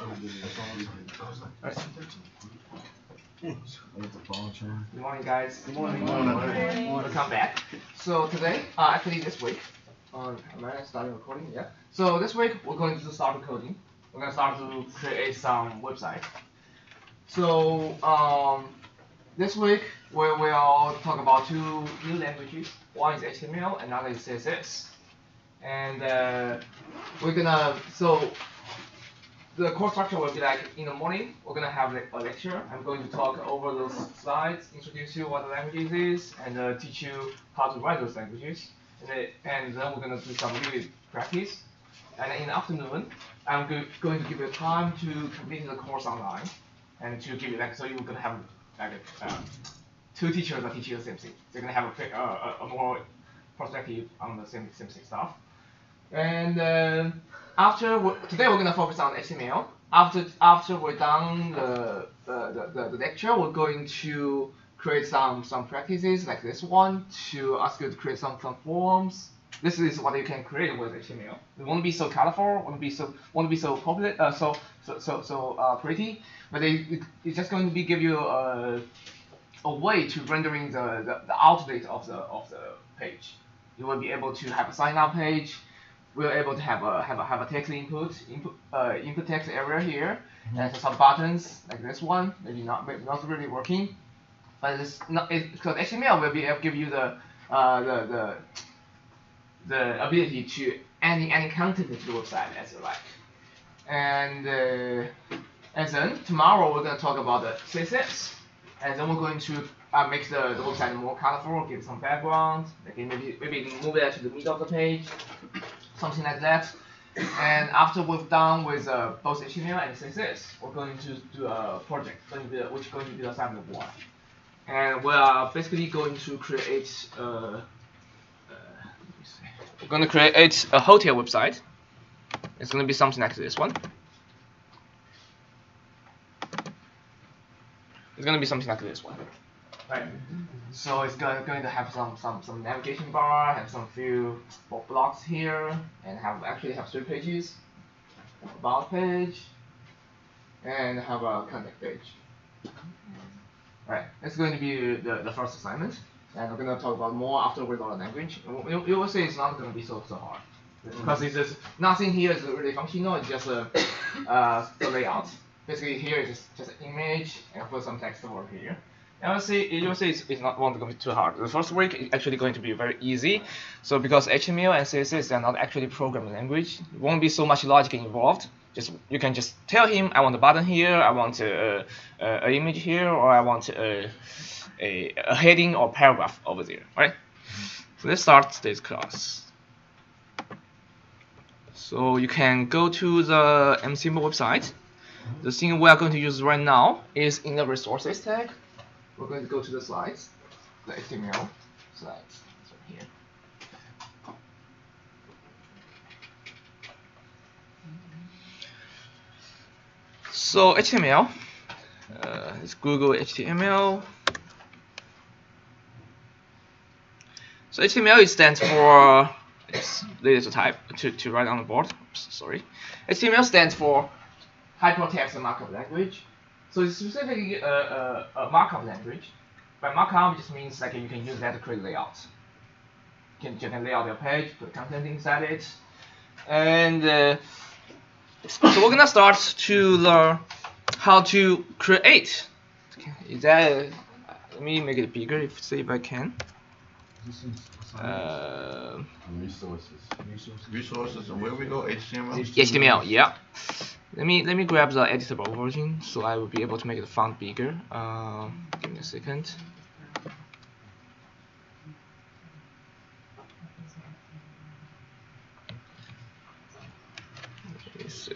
Alright. Good morning, guys. Good morning. Welcome back. So today, actually this week, am I starting recording? Yeah. So this week we're going to start coding. We're going to start to create some website. So this week we will talk about two new languages. One is HTML, another is CSS. And we're gonna the course structure will be like in the morning, we're going to have a lecture. I'm going to talk over those slides, introduce you what the languages is, and teach you how to write those languages. And then we're going to do some really practice. And in the afternoon, I'm going to give you time to complete the course online. And to give you so you're going to have like two teachers that teach you the same thing. So you're going to have a more perspective on the same stuff. And today we're gonna focus on HTML. After we're done the lecture, we're going to create some practices like this one to ask you to create some forms. This is what you can create with HTML. It won't be so colorful, won't be so popular, so pretty, but it's just going to give you a way to rendering the outlet of the page. You will be able to have a sign up page. We're able to have a text input text area here, and some buttons like this one. Maybe not really working, but it's not because HTML will be able to give you the ability to any content into the website as you like. And then tomorrow we're going to talk about the CSS, and then we're going to make the website more colorful, give some background, maybe move it to the middle of the page. Something like that. And after we've done with both HTML and CSS, we're going to do a project, which is going to be the assignment 1. And we are basically going to create we're going to create a hotel website. It's going to be something like this one. It's going to be something like this one. Right. So it's going to have some navigation bar, have some few blocks here, and actually have 3 pages, about page, and have a contact page. Right. It's going to be the first assignment, and we're going to talk about more after we learn the language. You will see it's not going to be so hard, because it's just nothing here is really functional. It's just the layout. Basically here is just an image and put some text over here. You'll see it's not going to be too hard. The first week is actually going to be very easy. So because HTML and CSS are not actually programming language, it won't be so much logic involved. You can just tell him, I want a button here, I want an image here, or I want a heading or paragraph over there, right? So let's start today's class. So you can go to the MCMO website. The thing we are going to use right now is in the resources tag. We're going to go to the slides, the HTML slides. It's right here. So HTML, it's Google HTML. So HTML stands for, it's later to type to write on the board. Oops, sorry. HTML stands for Hypertext Markup Language. So it's specifically a markup language. By markup, it just means like you can use that to create layouts. You can lay out your page, put content inside it, and so we're gonna start to learn how to create. Let me make it bigger. See if I can. Resources, and where we go? HTML. HTML, yeah. Let me grab the editable version so I will be able to make the font bigger. Give me a second. Let me see.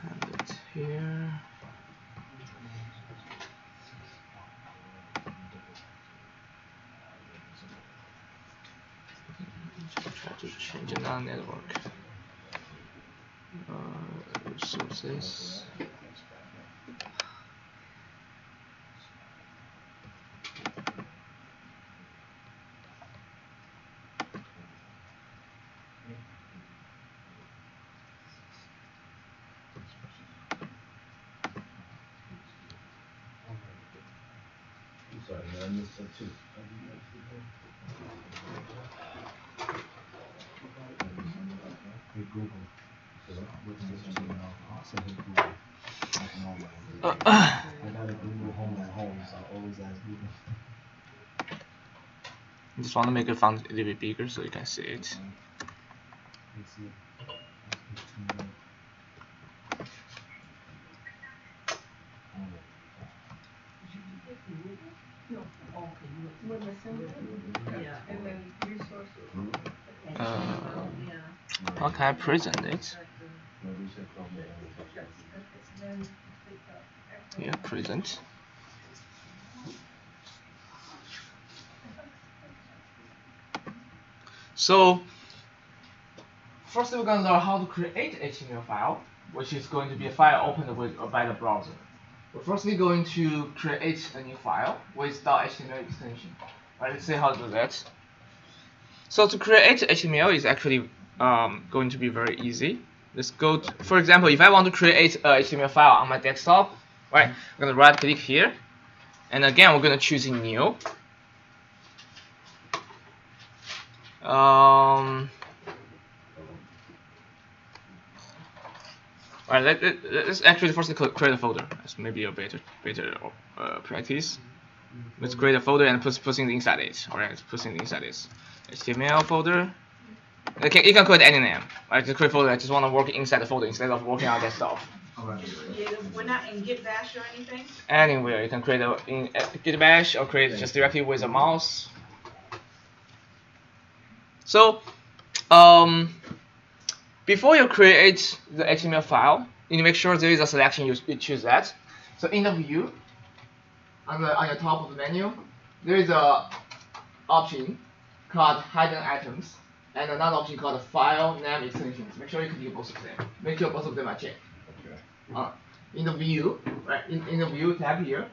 Have it here. Try to change it on network. Resources. Just want to make the font a little bit bigger so you can see it. How can I present it? Yeah, present. So, first we're going to learn how to create HTML file, which is going to be a file opened by the browser. But first we're going to create a new file with .html extension. Alright, let's see how to do that. So to create HTML is actually going to be very easy. Let's go to, for example, if I want to create a HTML file on my desktop, right, I'm going to right click here, and again we're going to choose new. Alright, let's actually first create a folder. That's maybe a better practice. Let's create a folder and put things inside it. Alright, put things inside this HTML folder. You can create any name. Right, just create a folder. I just want to work inside the folder instead of working on desktop. Yeah, we're not in Git Bash or anything? Anywhere you can create in Git Bash or create just directly with a mouse. So, before you create the HTML file, you need to make sure there is a selection you choose that. So in the view, on the top of the menu, there is a option called hidden items and another option called file name extensions. Make sure you click both of them. Make sure both of them are checked. Okay. In the view, right? In the view tab here,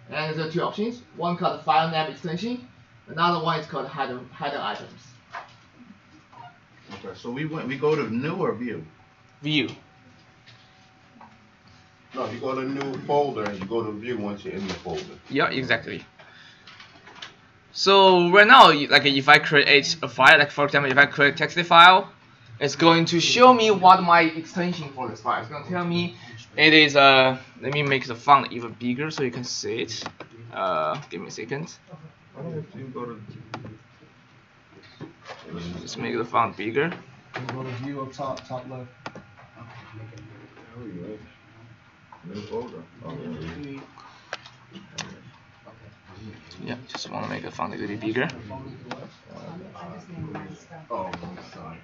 and there are two options. One called file name extension, another one is called hidden items. Okay, so we go to new or view? View. No, you go to new folder and you go to view once you're in the folder. Yeah, exactly. So right now, like if I create a file, like for example, if I create a text file, it's going to show me what my extension for this file. It's going to tell me it is let me make the font even bigger so you can see it. Give me a second. Just make the font bigger. Go to view up top left. New folder. Yeah, just want to make the font a little bit bigger. Oh, sorry.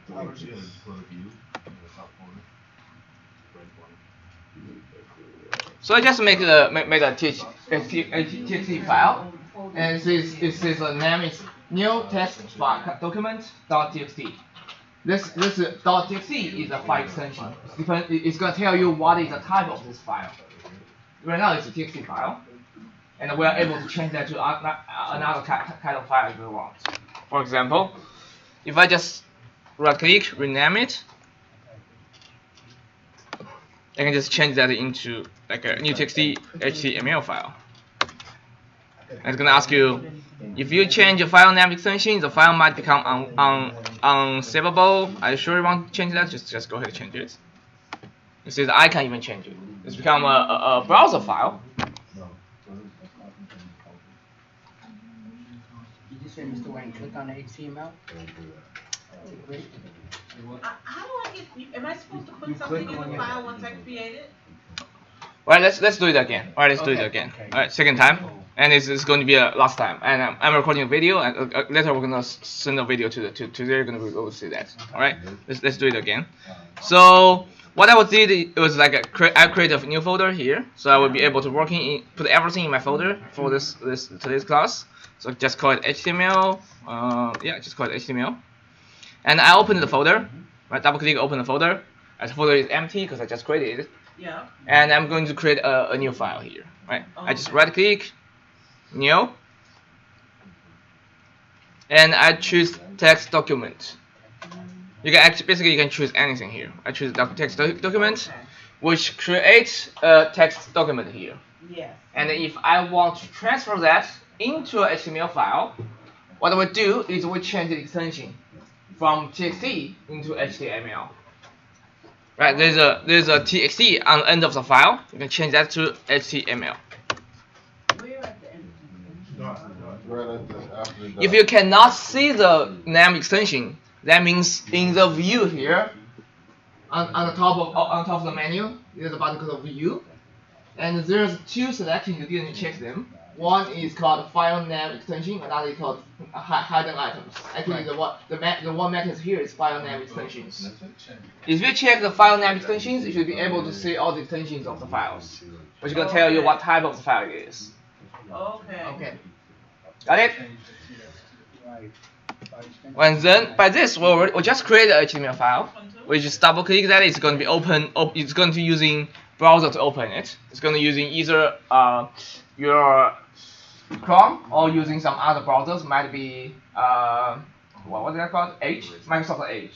So I just made a TXT file, and it says the name is new text document.txt. This .txt is a file extension. It's going to tell you what is the type of this file. Right now it's a TXT file, and we are able to change that to another kind of file if we want. For example, if I just right-click, rename it, I can just change that into like a new TXT HTML file. And it's gonna ask you, if you change your file name extension, the file might become unsavable. Are you sure you want to change that? Just go ahead and change it. You see that I can't even change it. It's become a browser file. Did you say, Mr. Wang, click on the HTML? How do I get, am I supposed to put something in the file once I create it? Alright, let's do it again. Alright, let's do it again. Okay. Alright, second time. And it's going to be a last time. And I'm recording a video, and later we're gonna send a video to there. You're gonna be able to see that. Alright, let's do it again. So what I did, it was like I created a new folder here, so I will be able to put everything in my folder for today's class. So just call it HTML. Yeah, just call it HTML. And I opened the folder. Right, double click, open the folder. The folder is empty because I just created it. Yeah. And I'm going to create a new file here. Right, I just right click, new, and I choose text document. You can basically you can choose anything here. I choose text document, which creates a text document here. Yes. And if I want to transfer that into a HTML file, what we do is we change the extension from txt into HTML. Right, there's a txt on the end of the file. You can change that to HTML. Where at the end? Right after the If you cannot see the name extension, that means in the view here, on the top of the menu, there's a button called View, and there's two selections you didn't check them. One is called File Name Extension, another is called Hidden Items. Actually, the one method here is File Name Extensions. If you check the File Name Extensions, you should be able to see all the extensions of the files, which is going to tell you what type of the file it is. Okay. Okay. Got it? Right. And then by this, we'll just create an HTML file. We just double click that. It's going to be it's going to using browser to open it. It's going to using either your Chrome or using some other browsers. Might be what is that called? Edge, Microsoft Edge.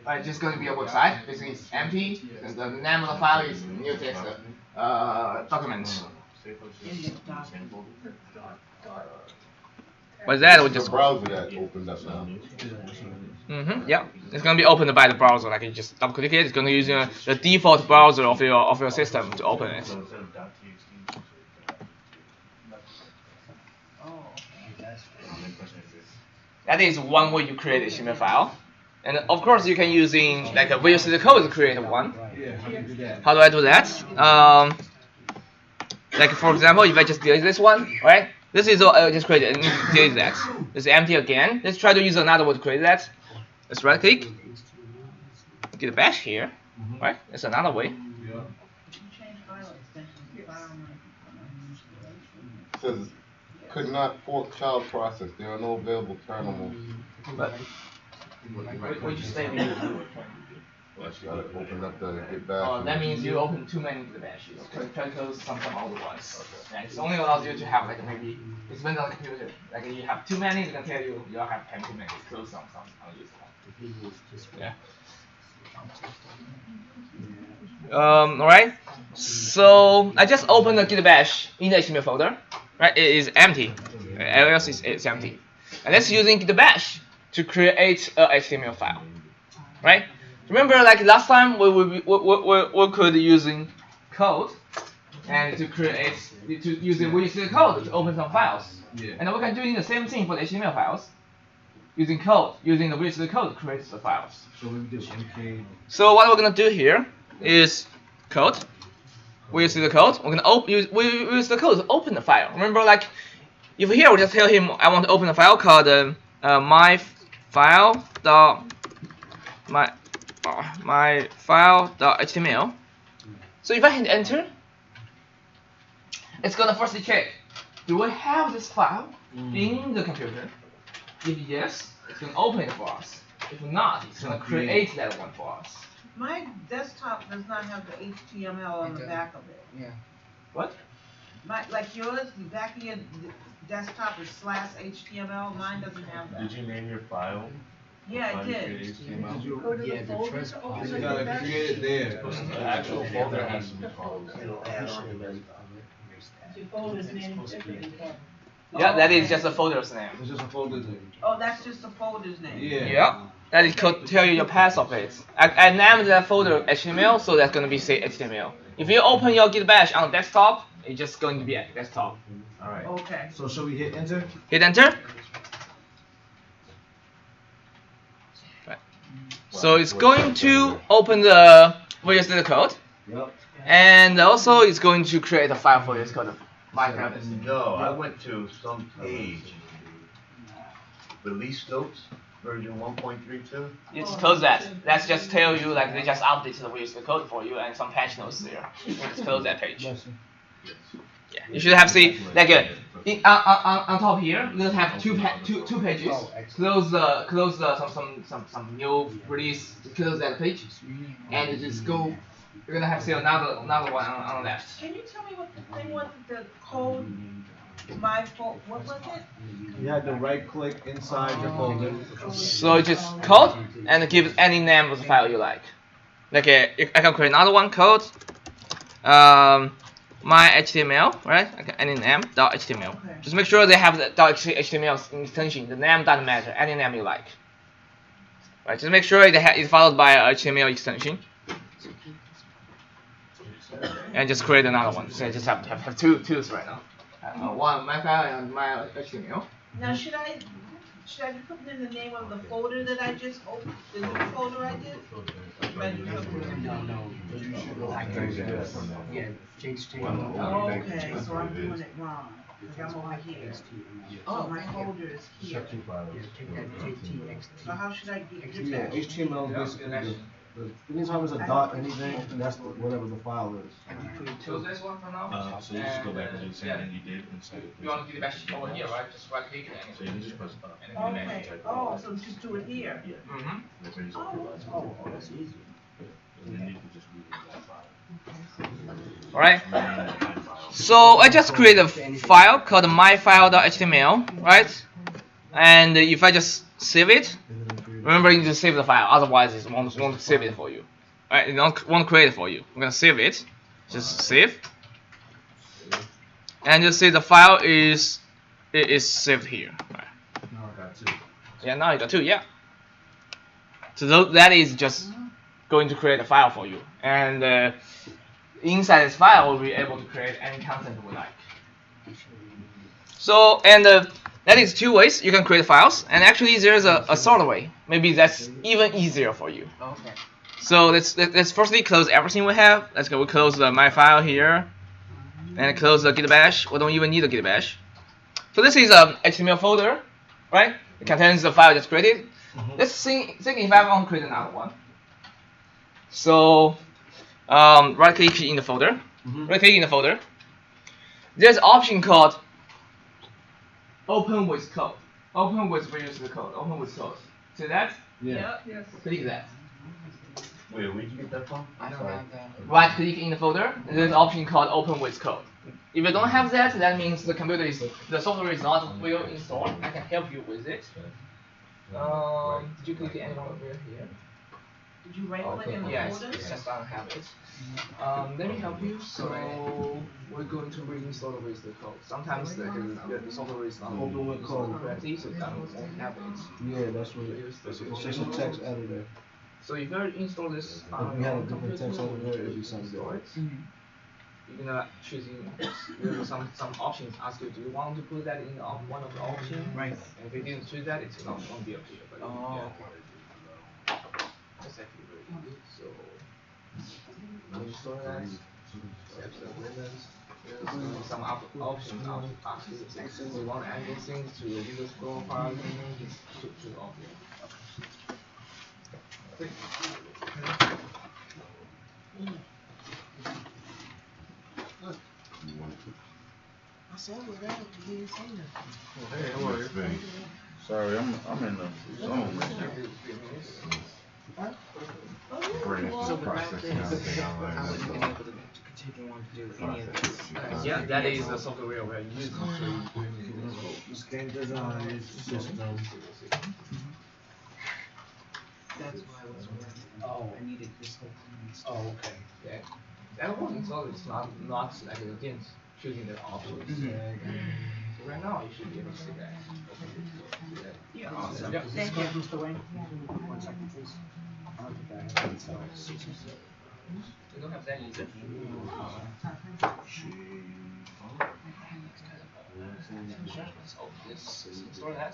It's just going to be a website. Basically, it's empty. And the name of the file is new text document. With that, we the just browser that opens up now. yeah, it's gonna be opened by the browser. Like you just double click it, it's gonna use the default browser of your system to open it. That is one way you create a HTML file, and of course you can using like a Visual Studio Code to create one. Yeah, how do you do that? How do I do that? Like for example, if I just delete this one, right? This is just created and delete that. It's empty again. Let's try to use another way to create that. Let's right click, get a bash here, right? That's another way. Yeah. It says could not fork child process. There are no available terminals. But what you say? Gotta open up the get back. That means you open too many of the bashes. Try to close some older ones. And it only allows you to have like maybe it depends on the computer. Like if you have too many, it can tell you you have too many. Close some unuseful. Yeah. Alright. So I just opened the Git bash in the HTML folder. Right, it is empty. Everything else is empty. And let's using Git bash to create a HTML file. Right? Remember, like last time we could using code and to create using Visual Studio Code to open some files. Yeah. And we can do the same thing for the HTML files. Using the Visual Studio Code to create the files. So we do MK. So what we're gonna do here is code. Visual Studio Code. We're gonna use the code to open the file. Remember, like if here we just tell him I want to open a file called my file.html. So if I hit enter, it's gonna firstly check, do I have this file in the computer? If yes, it's gonna open it for us. If not, it's gonna create that one for us. My desktop does not have the HTML on the back of it. Yeah. What? Like yours, the back of your desktop is /HTML. Mine doesn't have that. Did you name your file? Yeah, I did. Go to Yeah, the trust You gotta create it there. The actual folder has to be called. Yeah, that is just a folder's name. It's just a folder name. Oh, that's just the folder's name. Yeah. Yeah, that is could tell you your path of it. I named that folder HTML, so that's gonna be say HTML. If you open your Git bash on desktop, it's just going to be at desktop. All right. Okay. So should we hit enter? Hit enter. Right. So it's going to open the Visual Studio Code, Yep. and also it's going to create a file for you. It's called Minecraft. No, I went to some page. Release notes, version 1.32. Just close that. Let's just tell you like they just updated the Visual Studio Code for you and some patch notes there. Just close that page. Yeah, you should have see like on top here. We're gonna have two pages. Close the some new release. Close that page, and just go. You're gonna have see another one on the left. Can you tell me what the thing was? The code. What was it? You had to right click inside your folder. So just code and give any name of the file you like. Like I can create another one code. my HTML, right? Okay, any name dot HTML. Okay. Just make sure they have the dot HTML extension. The name doesn't matter. Any name you like. Right. Just make sure it's followed by a HTML extension. And just create another one. So I just have two right now. One my file and my HTML. Now, should I be putting in the name of the folder that I just opened, the new folder I did? Yeah, HTML. Oh, okay, so I'm doing it wrong, because I'm over here. Oh, my folder is here. So how should I get Yeah, that? HTML is basically anytime it's a dot anything, that's whatever the file is. Choose this one for now. So you just go back and do the same thing you did inside. You want to do the bash over here, right? Just right click So you and just press up. Okay, oh, so just do it here. mm-hmm. That's where you just Oh, that's easy. And then you can just read that file. Alright. And then add file. So I just created a file called myfile.html, right? And if I just save it, remember you need to save the file, otherwise it won't save it for you. Right? It won't create it for you. I'm gonna save it. Just save. And you see the file is saved here. Right. Now I got two. Yeah, now you got two, yeah. So that is just going to create a file for you. And inside this file, we'll be able to create any content we like. So, and that is two ways you can create files. And actually, there's a third way. Maybe that's even easier for you. Okay. So let's firstly close everything we have. Let's go. We close my file here, and close the git bash. We don't even need a git bash. So this is a HTML folder, right? It contains the file just created. Let's think if I want to create another one. So right click in the folder. Right click in the folder. There's an option called Open with code. Open with various code. Open with code. See that? Yeah. Yes. Click that. Wait, where'd you get that from? Right click in the folder, and there's an option called Open with Code. If you don't have that, that means the software is not well installed. I can help you with it. Did you click anyone over here? Did you right click in the Yes, folder? it's just I don't have it. Let me help you. So we're going to reinstall with the code. Sometimes the software is not Open with code. correctly, so that won't have it. Yeah, that's what it is. It's just a text editor. So if you install this If you had a different text over there, it'd be something different. You're gonna choosing there's some options ask you, do you want to put that in one of the options? Right. And if you didn't choose that, it's not gonna be appear. But that's actually very easy. So install that. Set the limits. There's some options ask you if you want to add these things to the user profile, just to off here. I said we're ready. You didn't say nothing. Hey, how are you? Sorry, I'm in the zone right now. So without this, I wouldn't have been able to continue on to do any of this. Yeah, that is the software we're using. Standardized system. That's why I was wondering. Oh. I needed this whole thing. Oh, okay. Yeah. That one install is not like you didn't choosing the options. So right now you should be able to see that. Yeah. Awesome. Yep. Thank you, Mr. Wayne. 1 second, please. I don't think I have it, so. You don't have that either. So this is install that.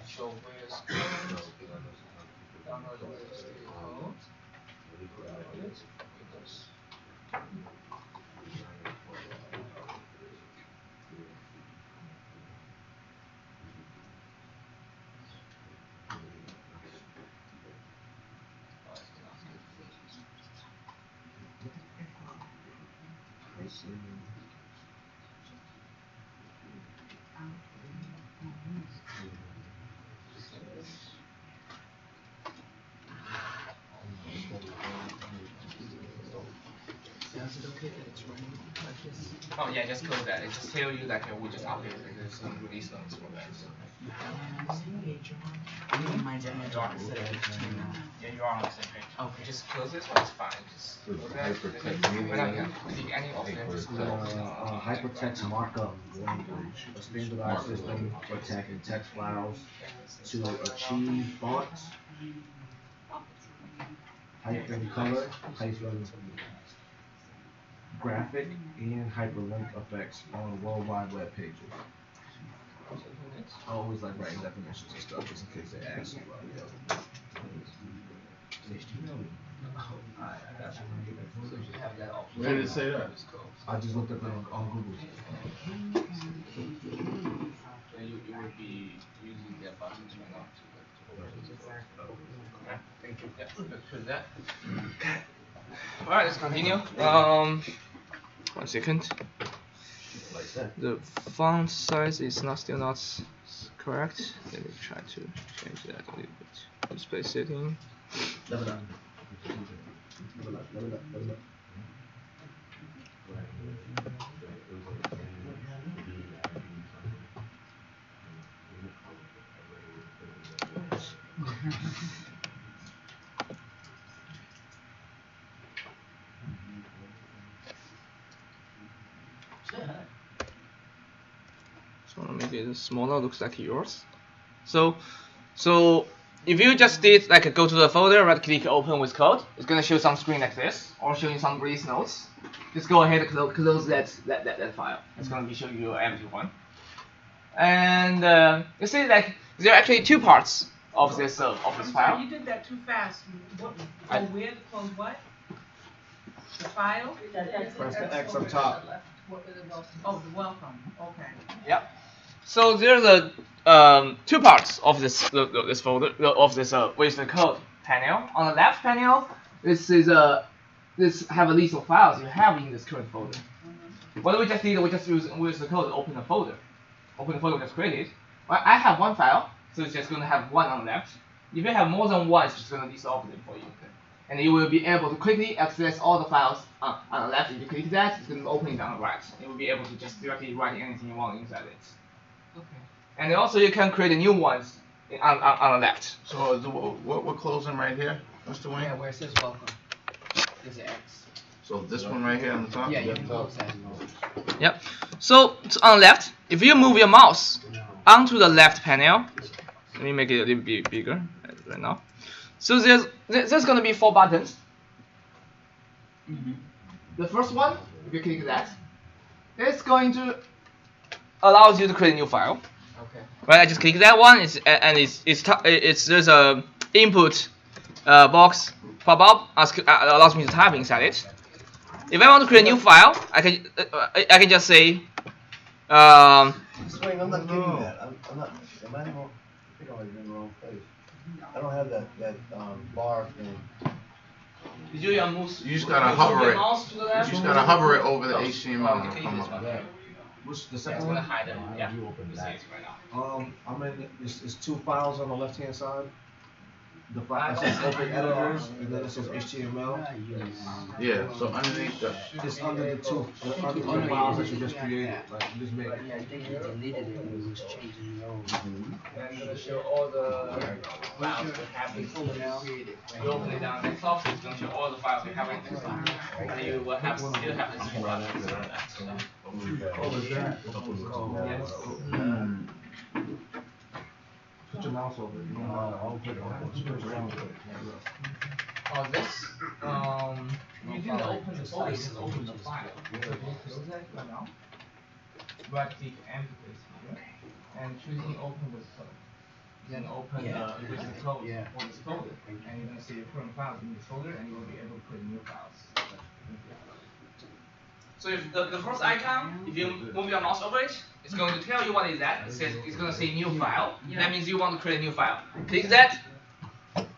Show where's download the code. Is it okay that it's running like this? Oh yeah, just close that. It just tell you that we just updated. There's some release notes for that. I don't mind that much. I said it. Yeah, you are on the same page. Okay. Just close this one. It's fine. Just So close that. hypertext meaning We're not gonna click any of them. Just close. Hypertext markup language, a standardized system for tagging text files to achieve fonts, hyphen color, hyphen graphic, and hyperlink effects on worldwide web pages. I always like writing definitions and stuff just in case they ask you about it. Alright, I got you. So you should have that option. Where did it say that? I just looked up it on Google. So you would be using that button right now to okay. Thank you. Yeah, let's put that. Alright, let's continue. 1 second. The font size is still not correct. Let me try to change that a little bit. Display setting. Level up. Level up. So make it smaller, looks like yours. So if you just did like go to the folder, right click open with code, it's gonna show some screen like this, or showing some Breeze notes. Just go ahead and close that file. It's gonna be showing you an empty one. And you see like there are actually two parts of this file. Sorry, you did that too fast. What? Oh, where to close what? The file? Press the X up top. Oh, the welcome. Okay. Yep. So there's a two parts of this folder of this with the code panel. On the left panel, this have a list of files you have in this current folder. What we just did, we just use the code to open the folder. Open the folder we just created. Well, I have one file, so it's just going to have one on the left. If you have more than one, it's just going to list all of them for you. And you will be able to quickly access all the files on the left. If you click that, it's going to open it on the right. You will be able to just directly write anything you want inside it. Okay. And also you can create new ones on the left. So what we're closing right here, Mr. Wayne? Yeah, where it says welcome. There's an X. So this one right here on the top? Yeah, you can close that. Yep. So on the left, if you move your mouse onto the left panel, let me make it a little bit bigger right now. So there's going to be 4 buttons. The first one, if you click that, it's going to allows you to create a new file. Okay. Right, I just click that one, there's a input box pop up allows me to type inside it. If I want to create a new file, I can just say Swing, I'm not getting that. I'm not. Am I in the wrong? I think I'm in the wrong place. I don't have that bar thing. Did you move? You just gotta hover it. You You just gotta hover it over the HTML and it'll come up. Yeah. What's the It's second gonna one? hide it. Yeah. You open You see that. it right now. I'm in. It's 2 files on the left hand side. The file it says open editors, and then it says HTML. Yeah, so underneath the It's under the two files that you just created. Like you just made. Yeah, I think you deleted it when it was changing the old. And I'm gonna show all the files we have in folder now. You open it down next top, it's gonna show all the files we have in this one. And you will still have this one. What was that? Yes. Put your mouse over it. I'll put it on. Just push around with it. Oh, this, you didn't open the folder, you just open the file. So can you close that right now? Right click empty place here, and choosing open with code. Then open with the code for this folder, and you're gonna see your current files in this folder, and you will be able to create new files. So if the first icon, if you move your mouse over it, it's going to tell you what is that. It's going to say new file. That means you want to create a new file. Click that.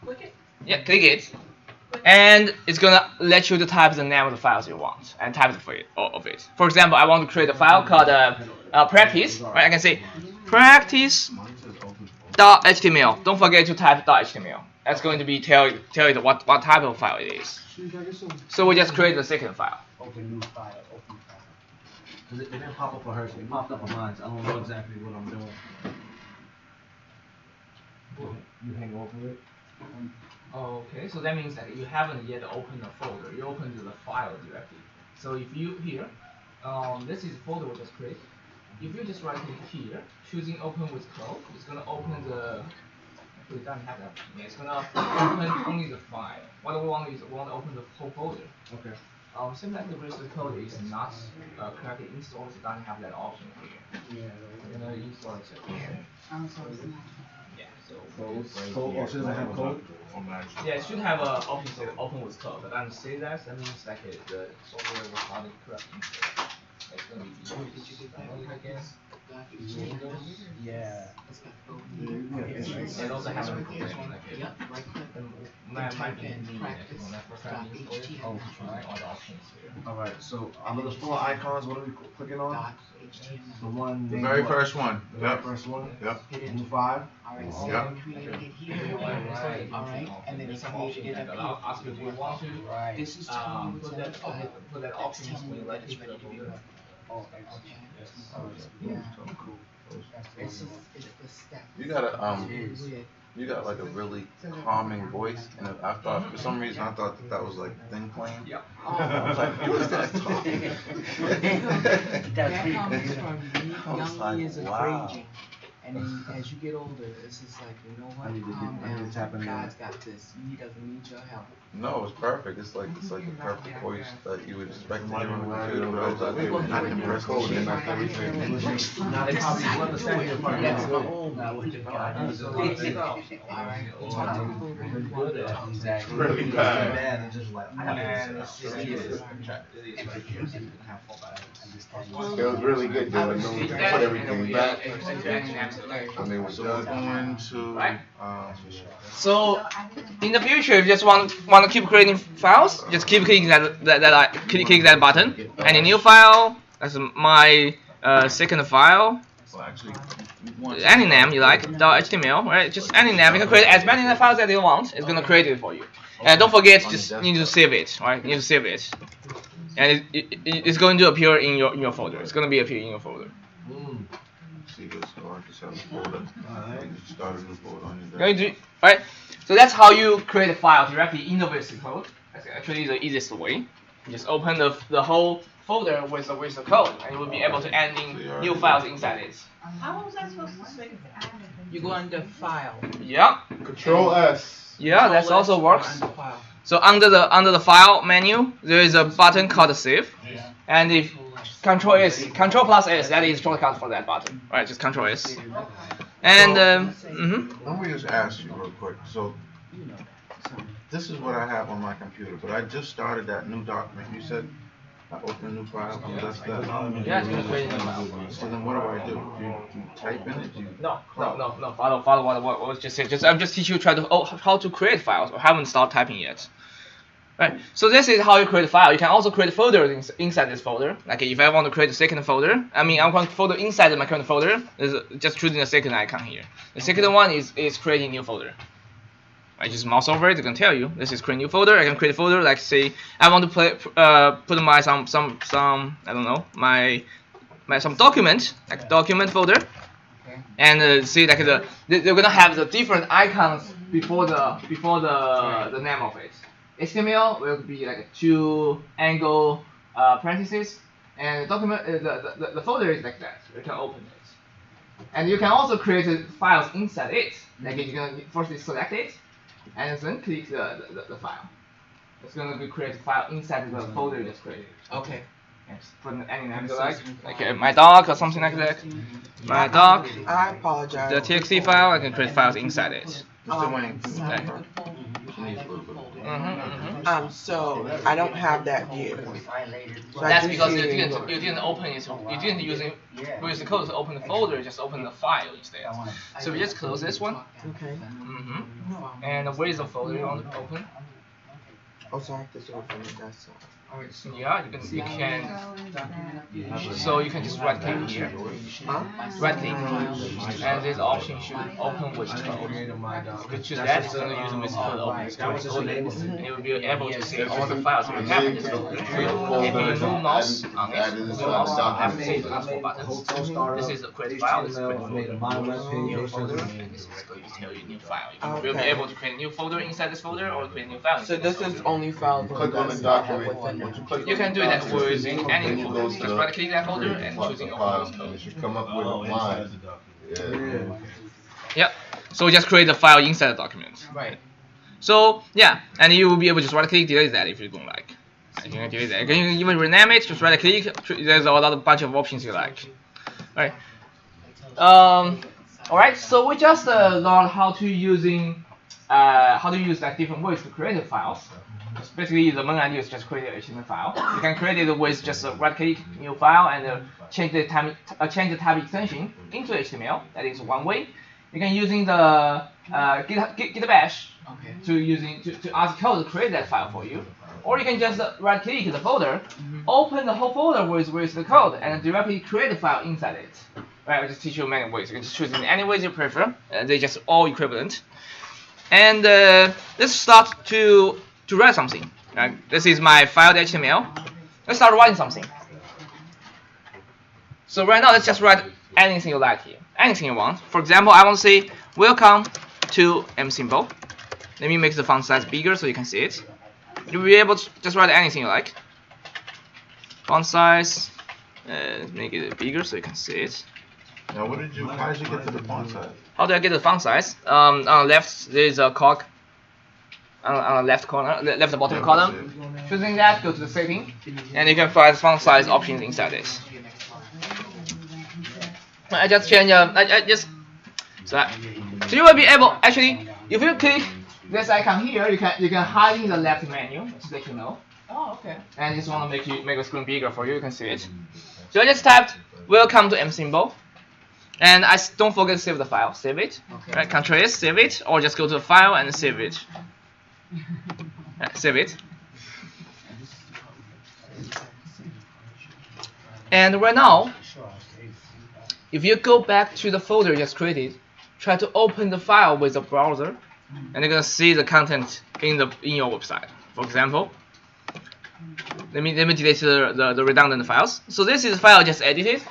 Click it. Yeah, click it. And it's going to let you to type the name of the files you want and type it for it, of it. For example, I want to create a file called practice. Right? I can say practice.html. Don't forget to type .html. That's going to be tell you what type of file it is. So we just create the second file. Open new file, open file. Cause it didn't pop up for hers. It popped up on mine. So I don't know exactly what I'm doing. You hang over it. Okay, so that means that you haven't yet opened the folder. You open to the file directly. So if you here, this is the folder we just created. If you just right click here, choosing open with code, it's gonna open the. Actually, it doesn't have that. Yeah, it's gonna open only the file. What we want is we want to open the whole folder. Okay. Seems like the rest of the code is not correctly installed. It doesn't have that option here. Yeah. You're gonna install it here. So it's not. Yeah. So. Code. Oh, so it doesn't have code? Yeah, it should have a option say open with code, but doesn't say that. That means like the software was not correctly installed. It's gonna be easy. Did you get that? I guess. Yeah. It also has a this one like Yep, right click. might be convenient when I first time you install it. Oh, try all the options here. Alright, so under the four icons, what are we clicking on? Dot HTML. The one The named very what? first one. The very Yep. first one? Yep. Hit it. New 5? Alright, so Yep. we created it here. Alright, and then it's created it up I'll ask you if you want to here. This is telling you put it's that on the file. put that That's option telling when you you that right it's click ready the to be folder. run. Yeah. It's the step. You got With you got like a really calming voice, and I thought for some reason I thought that was like Thin playing. Yeah. I was like, who is that talking? that comes from I was young like, years of wow. raging. And then as you get older, it's just like, you know what? I need to Calm get- I need to down. tap into God's that. got this. He doesn't need your help. No, it's perfect. It's like the perfect voice that you would expect to hear on the computer. But I was like, wait, we're not impressed. Code and that's everything. Now they probably will understand your part. That's my Good. old Now what you got. Exactly. Really bad. Bad and just like, And it's it's easy. It was really good though, and then we put everything back when they were So we're done. going to Right. so So in the future, if you just want to keep creating files, just keep clicking click that button. And a new file. That's my second file. well, actually, one. Any name you like, .html, right? Just any name. You can create as many files as you want. It's gonna create it for you. And don't forget, just need to save it, right? You need to save it. And it's going to appear in your folder. It's gonna be appear in your folder. See this, or I just have a folder. You just start a new folder on your Going to right. So that's how you create a file directly in the VS Code. That's actually the easiest way. You just open the whole folder with the code, and you will be able to add in new files inside it. How was I supposed to say that? You go under File. Yeah, Control S. yeah, that also works. Under File. So under the file menu, there is a button called save, and if Control plus S, that is shortcut for that button, right? Just Control S. And Let me just ask you real quick. So this is what I have on my computer, but I just started that new document. You said I open a new file, and that's that. yeah, it's gonna create a new file. So then what do? You type in it? No. Follow what was just said. I'm just teaching you how to create files. I haven't started typing yet. Right. So this is how you create a file. You can also create folders inside this folder. Like if I want to create a second folder, I want a folder inside my current folder. Just choosing the second icon here. The second one is creating a new folder. I just mouse over it. It's gonna tell you this is create a new folder. I can create a folder like say I want to put my some I don't know my some document like document folder, and see like they're gonna have the different icons before the name of it. HTML will be like 2 angle parentheses, and the document the folder is like that. You can open it, and you can also create files inside it. Like you can first select it, and then click the file. It's going to be create a file inside the folder that's created. Okay. And just put any name you like my dog or something like that. My dog. I apologize. The TXT file, I can create files inside it. Mr. Wayne, So I don't have that view. So I That's do because see you it in didn't open it. You didn't use the code to open the folder. Just open the file instead. So we just close this one. Okay. And where is the folder you want to open? Oh, so I have to do it from the desktop. Yeah, you can so you can just right click here, right click, and this option should open with code. You can choose that, it's going to use with code open with code, and you will be able to see all the files you have in this folder. If you move mouse on it, move mouse on F8 to those 4 buttons. This is a create file, this is a create folder, new folder, and this is going to tell you new file. You will be able to create a new folder inside this folder or create a new file. So this is only files Click on the document. You can do that using any folder. Just right click that folder and choosing open code. It should come up with a line. Yeah. Yep. So just create the file inside the document. Right. So yeah, and you will be able to just right click delete that if you don't like. You can delete that. You can even rename it. Just right click. There's a lot of bunch of options you like. Right. Alright. So we just learned how to use like different ways to create the files. Basically, the main idea is just create an HTML file. You can create it with just a right-click new file and change the tab extension into HTML. That is one way. You can using the git bash to ask code to create that file for you, or you can just right-click the folder, open the whole folder with the code, and directly create the file inside it. Right? I'll just teach you many ways. You can just choose in any ways you prefer. They're just all equivalent. And let's start to write something. This is my file.html. Let's start writing something. So right now, let's just write anything you like here, anything you want. For example, I want to say welcome to mSymbo. Let me make the font size bigger so you can see it. You'll be able to just write anything you like. Font size, make it bigger so you can see it. Now, how did you get to the font size? How do I get the font size? On the left, there is a cog. On the left corner, left bottom column. Choosing that, go to the setting, and you can find font size options inside this. I just change. So you will be able actually, if you click this icon here, you can hide in the left menu to let you know. Oh, okay. And just want to make the screen bigger for you. You can see it. So I just typed welcome to mSymbo. And don't forget to save the file. Save it. Okay. Right, Ctrl S, save it, or just go to the file and save it. Save it. And right now, if you go back to the folder you just created, try to open the file with the browser, and you're gonna see the content in your website. For example, let me delete the redundant files. So this is the file I just edited.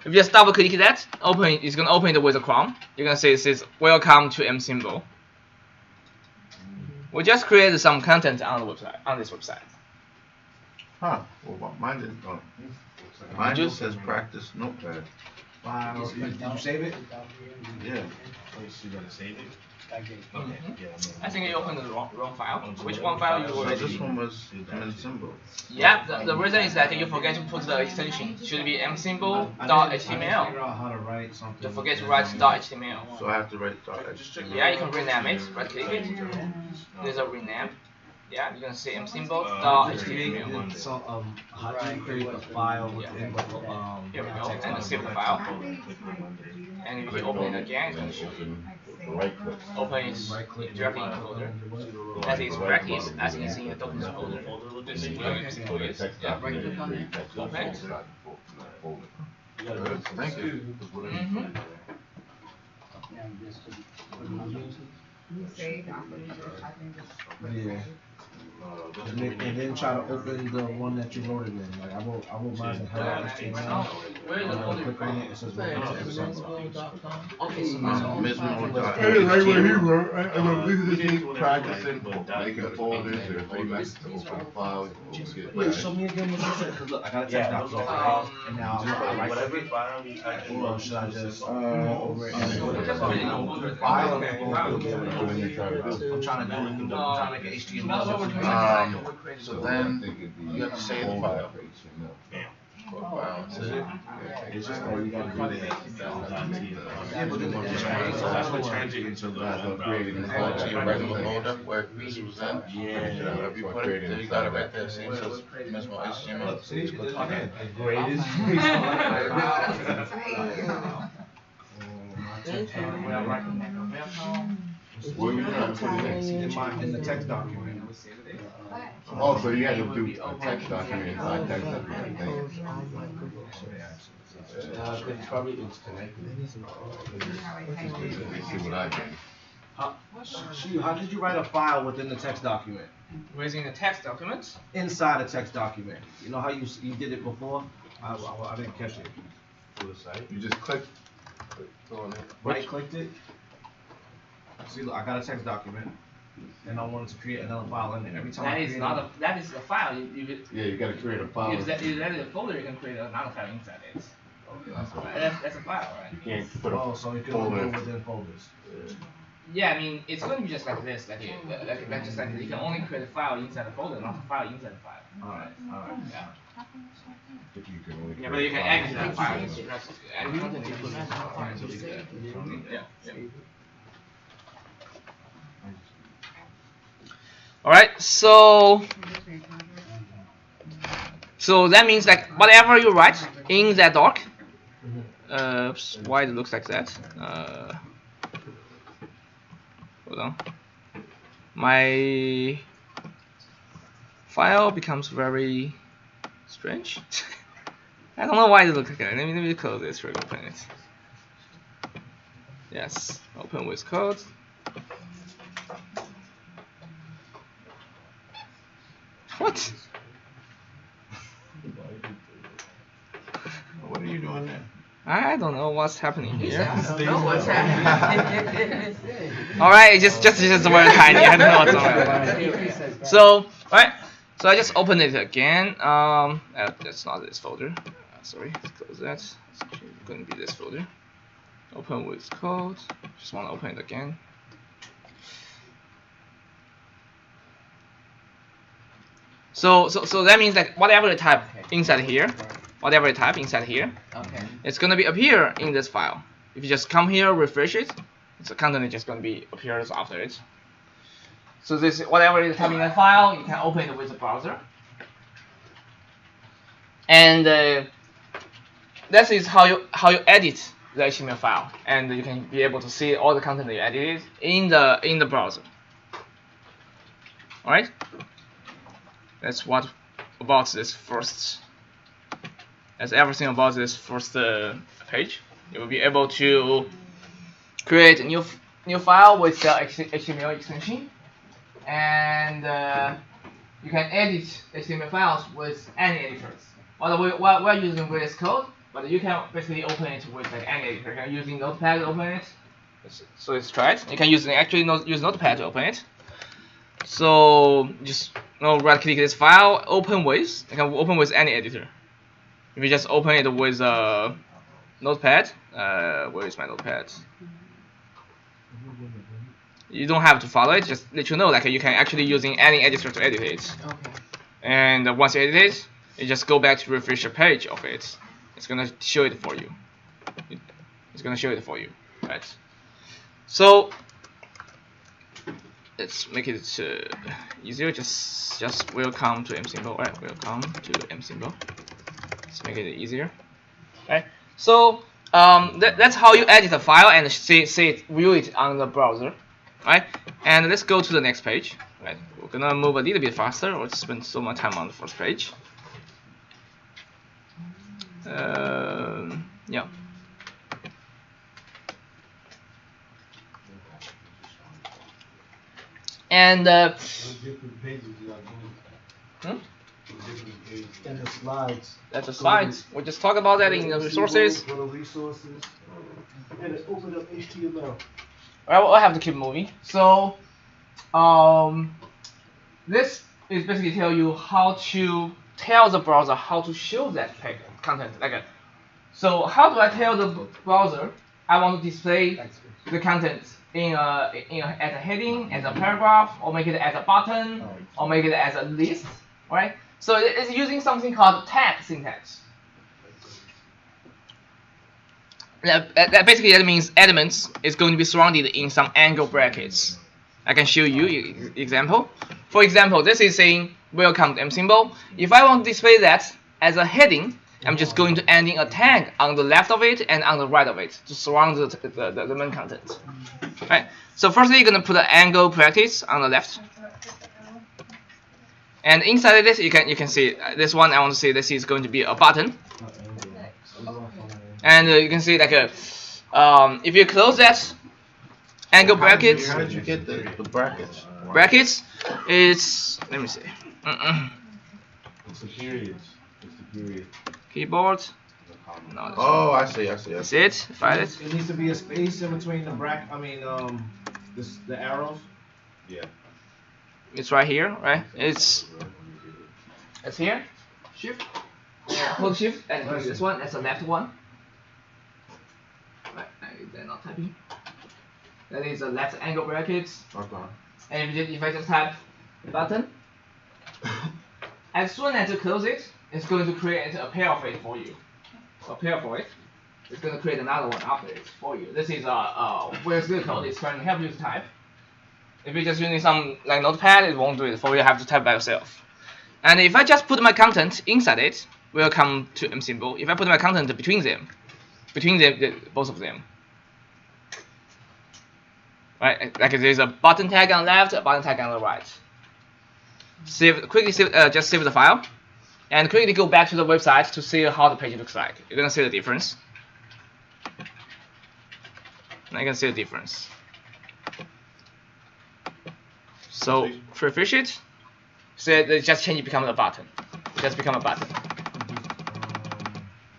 If you just double click that, it's gonna open it with a Chrome. You're gonna see it says welcome to mSymbo. We just created some content on the website, on this website. Huh. Well, mine didn't. Mine just says practice notepad. Wow. Did you save it? Yeah. You gotta save it. I think you opened the wrong file. Which one file you already? So this one was mSymbo. Yeah, the reason is that you forget to put the extension. It should be mSymbo.html. How to write something. Don't forget to write .html. So I have to write .html. Yeah, you can rename it. Right click it. There's a rename. Yeah, you're gonna say mSymbo.html. So how do you create a file within Here we go, and save the file. And if you open it again, it's gonna show you. Open it directly in the folder. As is practice, as is in the documents folder. This is where mSymbo is. Yeah, right click on it. Open it. Thank you. Yeah. And then try to open the one that you wrote it in. Like I wrote mine in hello HTML. Click on it. It says welcome to mSymbo. Okay, so Practicing. Making folders or if you like to open a file, you can get Wait, show me again what you said. Cause look, I got a text document. And now I right click it. Or should I just over it and file and I'm trying to make an HTML. So then you have to save the file. It's just that you gotta do that. Yeah, but then That's what turns it into Creating a folder, your regular folder where this was in. If you put it, you got it right there. See, it says minimal HTML. See, it's good. Okay. greatest. Where you trying to put it in? In the text document. Oh, so you had to do a text document inside text document thing. Probably it's connected. Let me see what I can. How did you write a file within the text document? Within the text document. Inside a text document. You know how you did it before? I didn't catch it. You just click on it. Right clicked it. See, look, I got a text document, and I wanted to create another file in there. Every time That I is create not a. That is a file. Yeah, you gotta create a file. If that is a folder, you can create another file inside it. That's a file, right? You can't put a so you can only folder. go within folders. Yeah, I mean, it's going to be just like this, just like you can only create a file inside a folder, not a file inside a file. Alright. Yeah. If you can only Yeah, create but you can a edit that file. Add content you put in the file. Yeah. All right, so that means like whatever you write in that doc. Oops, why it looks like that? Hold on. My file becomes very strange. I don't know why it looks like that. Let me close this. Open it. Yes, open with code. What? What are you doing there? I don't know what's happening here. I don't know what's happening. Alright, just very tiny. I don't know what's on. So, alright. So I just opened it again. That's not this folder. Sorry, let's close that. It's actually going to be this folder. Open with code. Just want to open it again. So that means that whatever you type inside here, Okay. it's gonna be appear in this file. If you just come here, refresh it, the content is just gonna be appears after it. So this whatever you type in the file, you can open it with the browser. And that is how you edit the HTML file, and you can be able to see all the content that you edited in the browser. All right. That's what about this first. That's everything about this first page. You will be able to create a new file with the HTML extension, and you can edit HTML files with any editors. Well, we're using VS Code, but you can basically open it with like any editor. You can use Notepad to open it. So let's try it. You can use use Notepad to open it. So just right click this file, open with. You can open with any editor. If you just open it with Notepad, where is my Notepad? You don't have to follow it. Just let you know like you can actually using any editor to edit it. Okay. And once you edit it, you just go back to refresh the page of it. It's gonna show it for you. It's gonna show it for you, right? So let's make it easier. Just welcome to MSymbo. Right, welcome to MSymbo. Let's make it easier. Right. So that's how you edit a file and view it on the browser. Right. And let's go to the next page. Right. We're gonna move a little bit faster. Or spend so much time on the first page. Yeah. And And the slides. that's the slides. We'll just talk about that in the resources. Go to resources. And open up HTML. Alright, we'll have to keep moving. So, this is basically tell you how to tell the browser how to show that content. So how do I tell the browser I want to display the content as a heading, as a paragraph, or make it as a button, or make it as a list, right? So it's using something called tag syntax. Basically that means elements is going to be surrounded in some angle brackets. I can show you example. For example, this is saying welcome to MSymbo. If I want to display that as a heading, I'm just going to add in a tag on the left of it and on the right of it to surround the main content. Right. So firstly, you're gonna put an angle brackets on the left, And inside of this, you can see this one. I want to say this is going to be a button, and you can see like a if you close that angle brackets. How did you get the brackets? Brackets, it's let me see. It's the periods. It's the period. Keyboard. No, that's Oh, I see. That's it. Find it. It needs to be a space in between the the arrows. Yeah. It's right here, right? It's here. Shift. Hold shift and use this one. That's the left one. Right, they're not typing. That is the left angle brackets. Okay. And if I just type button, as soon as you close it, it's going to create a pair of it for you. A pair for it. It's going to create another one after it for you. This is where's the code? It's trying to help you to type. If you're just using some like notepad, it won't do it for you. You have to type by yourself. And if I just put my content inside it, we'll come to M symbol. If I put my content between them, both of them. Right, like there's a button tag on the left, a button tag on the right. Just save the file, and quickly go back to the website to see how the page looks like. You're gonna see the difference. Now you can see the difference. So refresh it. So it just change it become a button. It just become a button.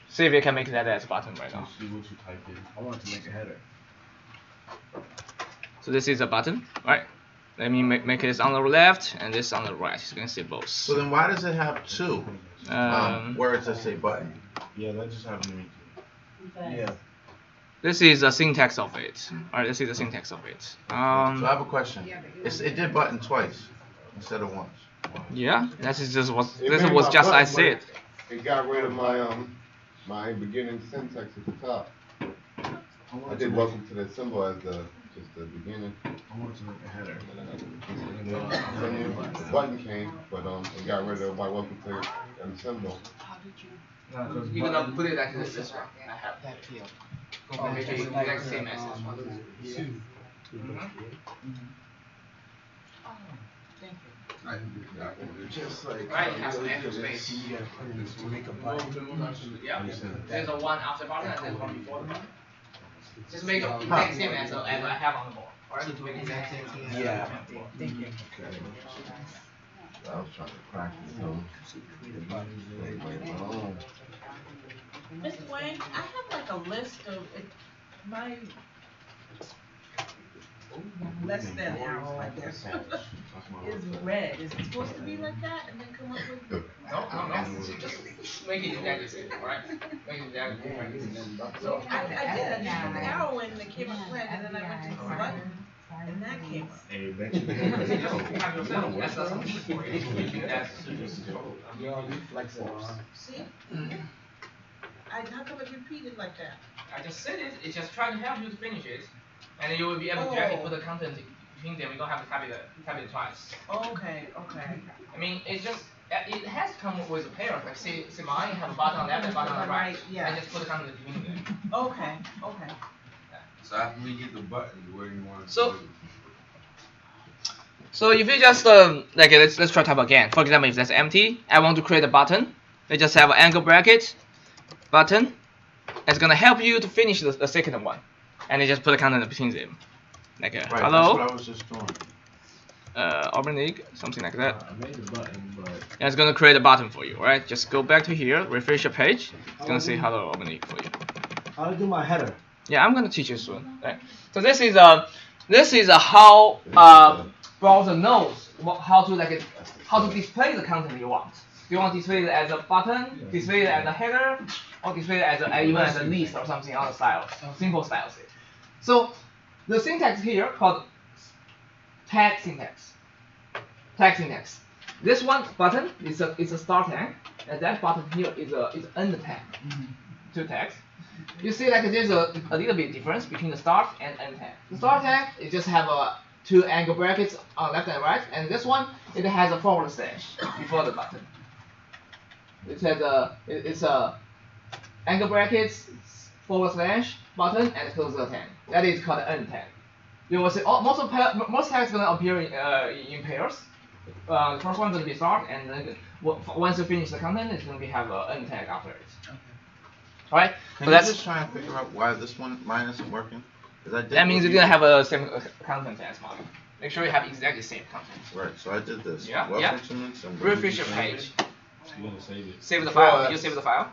See if you can make that as a button right now. See what you typed in. I want to make a header. So this is a button, right? Let me make this on the left and this on the right. You can see both. So then why does it have two words that say button? Yeah, that just happened to me too. Yeah. This is the syntax of it. Alright, this is the syntax of it. So I have a question. It did button twice instead of once. Yeah, this is just what It this made was my just I button, said. but It got rid of my my beginning syntax at the top. I did welcome to the symbol as the beginning. I want to make a header. The button came, but it got rid of my welcome to the symbol. You're gonna put it like this way. I have That field. make it exact same as this one. Just like Right, it has an extra space. you gotta put in to make a button. Yeah. There's a one after button and there's one before the button. Just make it exact same as I have on the board. Alright, to make it exact same. Yeah. Thank you. I was trying to practice those. Mr. Wayne, I have like a list of my less than arrows like this is red. Is it supposed to be like that and then come up with? No. Just make it exactly the same. Alright? Make it exactly the same. So I did. I had an arrow and it came up red, and then I went to the button and that came up. Hey, bet you that's not something for you. That's See? How come it repeated like that? I just said it. It's just trying to help you to finish it, and you will be able to directly put the content between them. You don't have to type it twice. Okay. I mean, it has to come with a pair. Like say mine have a button on the left and a button on the right. Yeah. I just put the content between them. Okay. So after we get the buttons, where do you want to So- So if you just let's try type again. For example, if that's empty, I want to create a button. I just have an angle bracket, button. It's gonna help you to finish the second one, and you just put the content between them, like Right, hello, that's what I was just doing. oblique, something like that. I made the button, but And it's gonna create a button for you, right? Just go back to here, refresh your page. It's gonna say hello oblique for you. How to do my header? Yeah, I'm gonna teach you soon. Right? So this is how browser knows how to display the content you want. Do you want to display it as a button, display it as a header, or display it as even as a list or something other styles, simple styles. So the syntax here called tag syntax. Tag syntax. This one button is a start tag, and that button here is end tag. Two tags. You see like there's a little bit difference between the start and end tag. The start tag it just have two angle brackets on left and right, and this one it has a forward slash before the button. It has it's a angle brackets forward slash button and close the tag. That is called end tag. You will see most tags gonna appear in pairs, The first one going to be start, and then once you finish the content, it's going to be have an end tag after it. Okay. Alright, Can so you that's just try and figure out why this one mine isn't working? 'Cause I did that means what you're you going to did. have a same content as mine. Make sure you have exactly the same content. Right, so I did this. Yeah, Web yeah. instruments and Refresh your page. You gotta save it. Save the file. You save the file.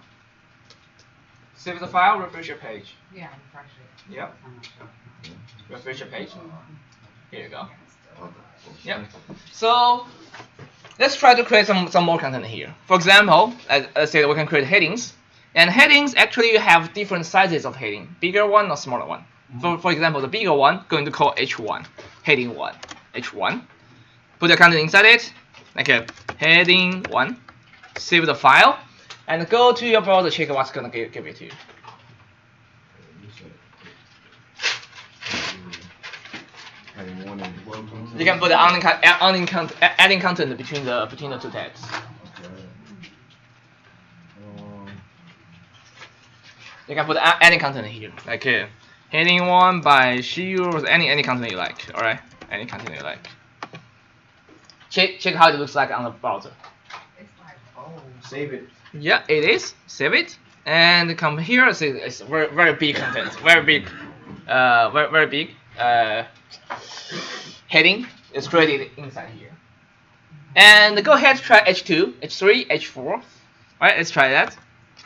Save the file. Refresh your page. Yeah, refresh it. Yep. Refresh your page. Here you go. Okay. Yep. So let's try to create some more content here. For example, as I said, we can create headings. And headings actually have different sizes of heading, bigger one or smaller one. For example, the bigger one going to call H1, heading 1, H1. Put the content inside it, okay, heading 1. Save the file, and go to your browser, check what's gonna give it to you. You can put the adding content between the two tags. You can put adding content here, like heading 1 by Shiyu, any content you like. All right, any content you like. Check how it looks like on the browser. It's like, oh. Save it. Yeah, it is. Save it and come here. See, it's very big content, very big heading is created inside here. And go ahead, try H2, H3, H4. All right, let's try that.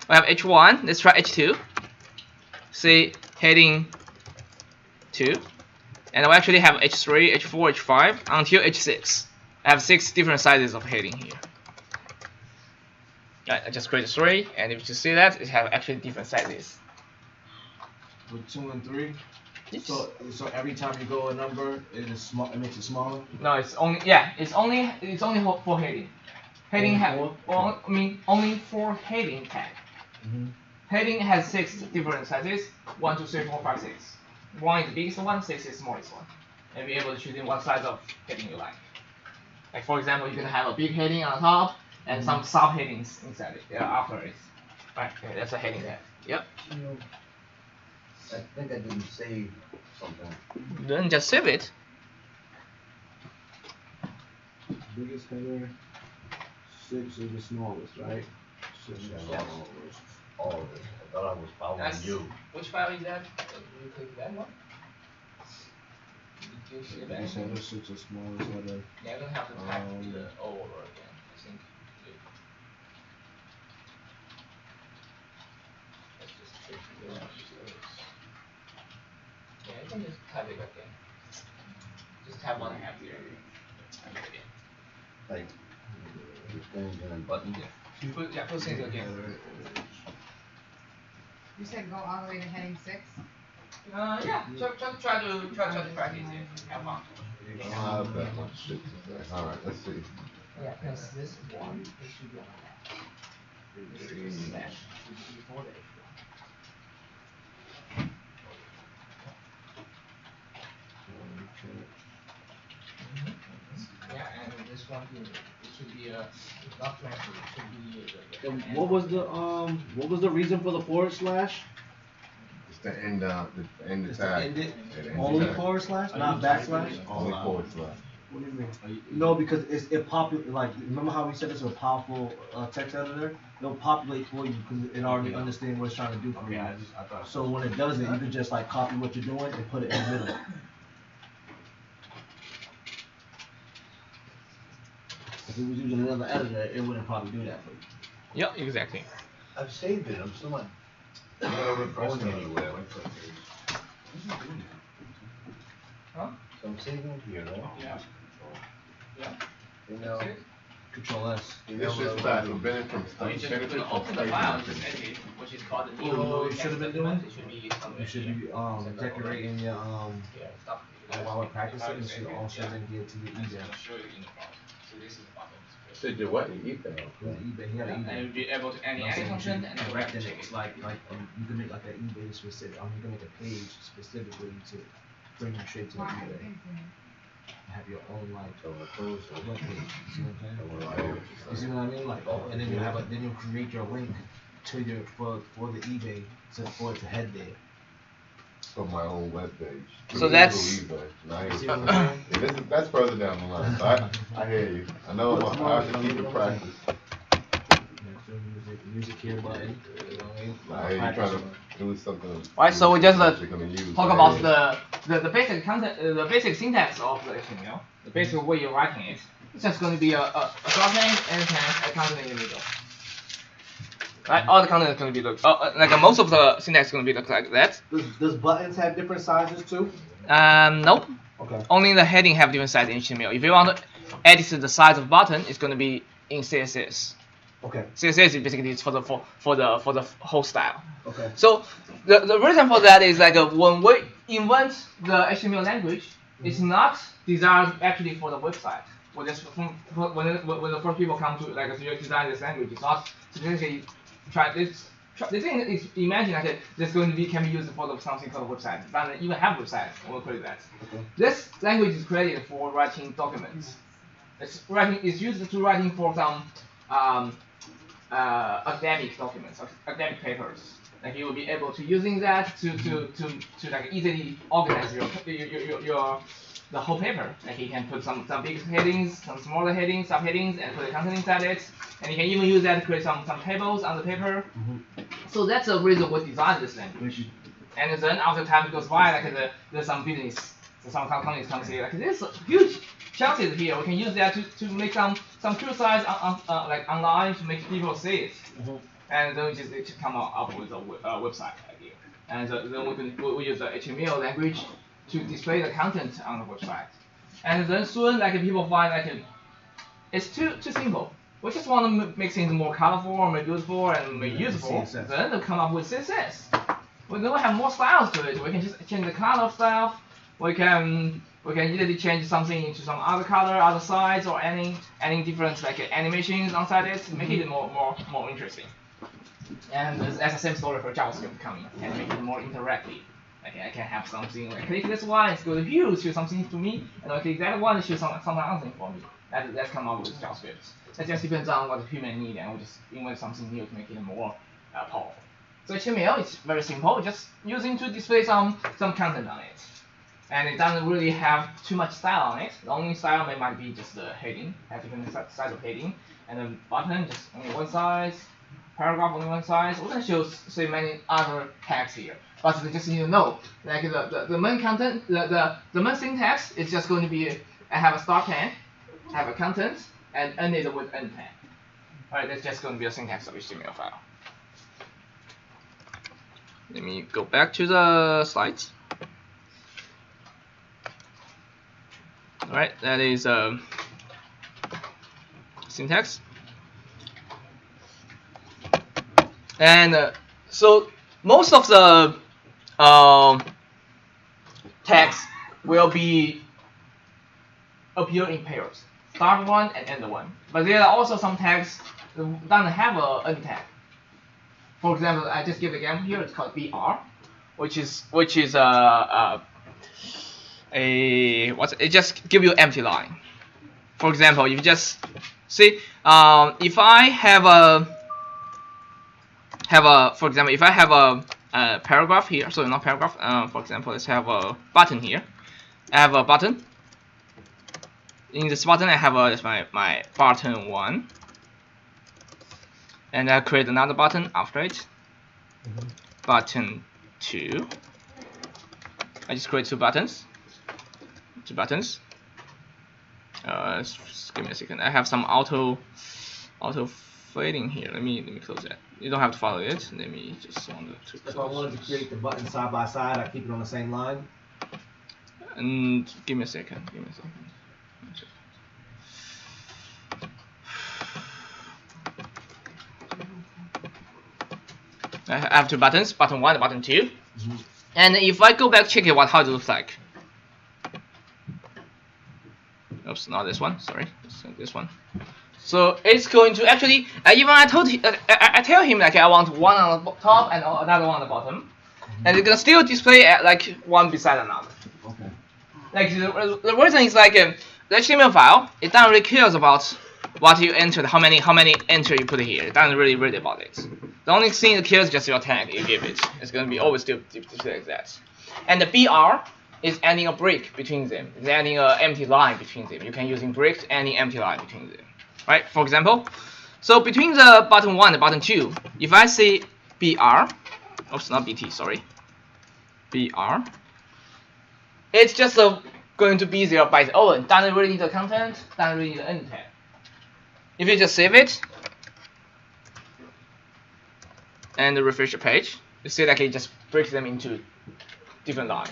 We have H1. Let's try H2. See heading 2, and we actually have H3, H4, H5 until H6. I have 6 different sizes of heading here. I just created 3, and if you see that, it have actually different sizes. With 2 and 3. So every time you go a number, it is small. It makes it smaller. No, it's only for heading. Heading only 4 heading tag. Heading has 6 different sizes. 1, 2, 3, 4, 5, 6. 1 is the biggest one, 6 is the smallest one. And be able to choose in what size of heading you like. Like for example, you can have a big heading on top and some sub headings inside it. After it. Right. Okay, that's a heading tag. Yep. I think I didn't save something. Then just save it. Biggest header, 6 is the smallest, right? 6 is the smallest. All of it. I thought I was following you. Which file is that? You click that one. Biggest header, 6 is smallest header. Yeah, I don't have to type the O over again. I think. Let's just check the yeah, you can just type it again. Just type 1.5 here. Type it again. Like, things and buttons. Yeah, put things again. You said go all the way to heading 6? Yeah. Try to practice it. Have fun. I have that much shit to say. Alright, let's see. Yeah, because this one, it should be on that. This is the slash. It should be before the H1. Yeah, and this one here, it should be not transfer. It should be What was the reason for the /? It's the end, the end It's tag. to end it. Yeah, the end Only tag. /, not backslash. Only forward slash. What do you mean? No, because it populate like remember how we said it's a powerful text editor? It'll populate for you because it already understands what it's trying to do for you. So when it does it, you can just like copy what you're doing and put it in the middle. If it was using another editor, it wouldn't probably do that for you. Yeah, exactly. I've saved it. I'm still not going anywhere. Huh? So I'm saving it here, right? Yeah. Yeah. You know, Control S. This is fast. We've been from So you finish just it open the file and just edit, which is called the You know what you should have been doing? It should be You should be decorating your yeah, stop. while we're practicing, you should also then get to the I'm eBay. gonna show you in the browser. So this is the button. Said you what? You eat that? Yeah, eBay, he had an And eBay. you'll be able to add any function and then Right then check it's it. like you can make like an eBay specific. You can make a page specifically to bring you straight to the eBay. Have your own like web page. You see what I'm saying? You see what I mean? Like, and then you have then you create your link to your for the eBay for it to head there. for my own web page. So that's. That's further down the line. So I hear you. I know I have to keep it practice. Music here button. I hear you trying to do something. Right, so we just talk right? about the basic content, the basic syntax of the HTML, the basic way you're writing it. It's just going to be a start name and a content in the middle. Right, all the content is going to be like most of the syntax is going to be look like that. Does buttons have different sizes too? Nope. Okay. Only the heading have different size in HTML. If you want to edit the size of button, it's going to be in CSS. Okay. CSS is basically for the whole style. Okay. So the reason for that is like when we invent the HTML language, it's not designed actually for the website. When the first people come to like to design this language, it's not specifically the thing is imagine that this can be used for something called a website. It doesn't even have a website. We'll call it that. Okay. This language is created for writing documents. It's used to writing for some academic documents, academic papers. Like you will be able to using that to like easily organize the whole paper. Like you can put some big headings, some smaller headings, subheadings, and put the content inside it. And you can even use that to create some tables on the paper. So that's the reason we designed this language. And then after time goes by, like there's some business, so some companies come say like there's huge chances here. We can use that to make some true size like online to make people see it. And then we just come up with a website idea. And then we use the HTML language to display the content on the website. And then soon, like people find like it's too simple. We just want to make things more colorful, more beautiful, and more useful. Then they come up with CSS. We don't have more styles to it. We can just change the color of stuff. We can easily change something into some other color, other size, or any different like animations inside it, make it more interesting. And that's the same story for JavaScript coming and make it more interactive. Like I can have something like click this one, it's go to view, show something to me, and I click that one, show something other thing for me. That's come up with JavaScript. That just depends on what the human need, and we just invent something new to make it more powerful. So HTML is very simple, just using to display some content on it. And it doesn't really have too much style on it. The only style might be just the heading, have different size of heading, and then button just only one size, paragraph only one size. We can show say many other tags here, but you just need to know like the main content, the main syntax is just going to be I have a start tag, have a content, and end it with end tag. Alright, that's just going to be a syntax of HTML file. Let me go back to the slides. Alright, that is syntax. And so most of the tags will be appear in pairs, start one and end one. But there are also some tags that don't have an end tag. For example, I just give an example here. It's called BR, which is it just give you empty line. For example, you just see if I have for example, if I have a paragraph here, sorry, not paragraph. For example, let's have a button here. I have a button. In this button, I have my button 1, and I create another button after it. Button 2. I just create two buttons. Just give me a second. I have some auto fading here. Let me close that. You don't have to follow it. Let me just want to close. If I wanted to create the button side by side, I keep it on the same line. And give me a second. I have two buttons, button 1 and button 2. And if I go back check it how it looks like. Oops, not this one. Sorry, this one. So it's going to actually. I tell him like I want one on the top and another one on the bottom, and it's gonna still display like one beside another. Okay. Like the reason is like the HTML file. It doesn't really cares about what you entered, how many enter you put here. It doesn't really read about it. The only thing it cares is just your tag you give it. It's gonna be always still like that. And the BR is adding a break between them. It's adding an empty line between them. You can using breaks any empty line between them. Right? For example, so between the button 1 and button 2, if I say BR, oops, not BT, sorry, BR, it's just going to be there by its own. Doesn't really need the content, doesn't really need the end tag. If you just save it and refresh the page, you see that it just breaks them into different lines.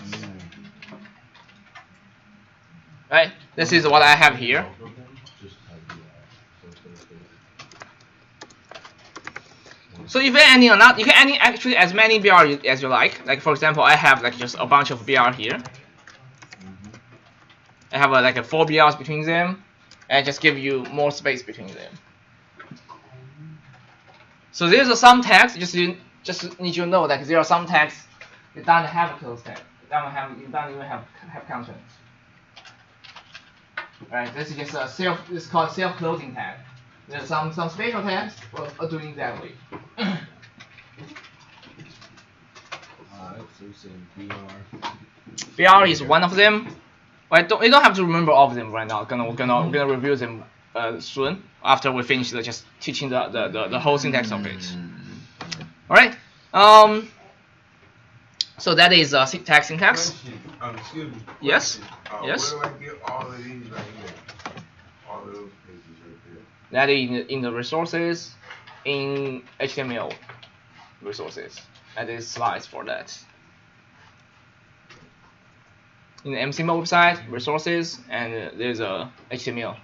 Right? This is what I have here. So if you're adding another, you can add actually as many BR as you like. Like for example, I have like just a bunch of BR here. I have like a 4 BRs between them, and I just give you more space between them. So there's some tags. You just need to know that there are some tags that don't have a close tag. You don't even have content. Right? This is just a it's called self-closing tag. There's some special tags are doing it that way. BR is one of them. But you don't have to remember all of them right now. We're gonna review them soon after we finish just teaching the whole syntax of it. All right. So that is tag syntax. Excuse me. Yes. Yes. Where do I get all of these right here? All of those places right there. That is in the resources, in HTML resources. And there's slides for that. In the MCML website, resources, and there's a HTML.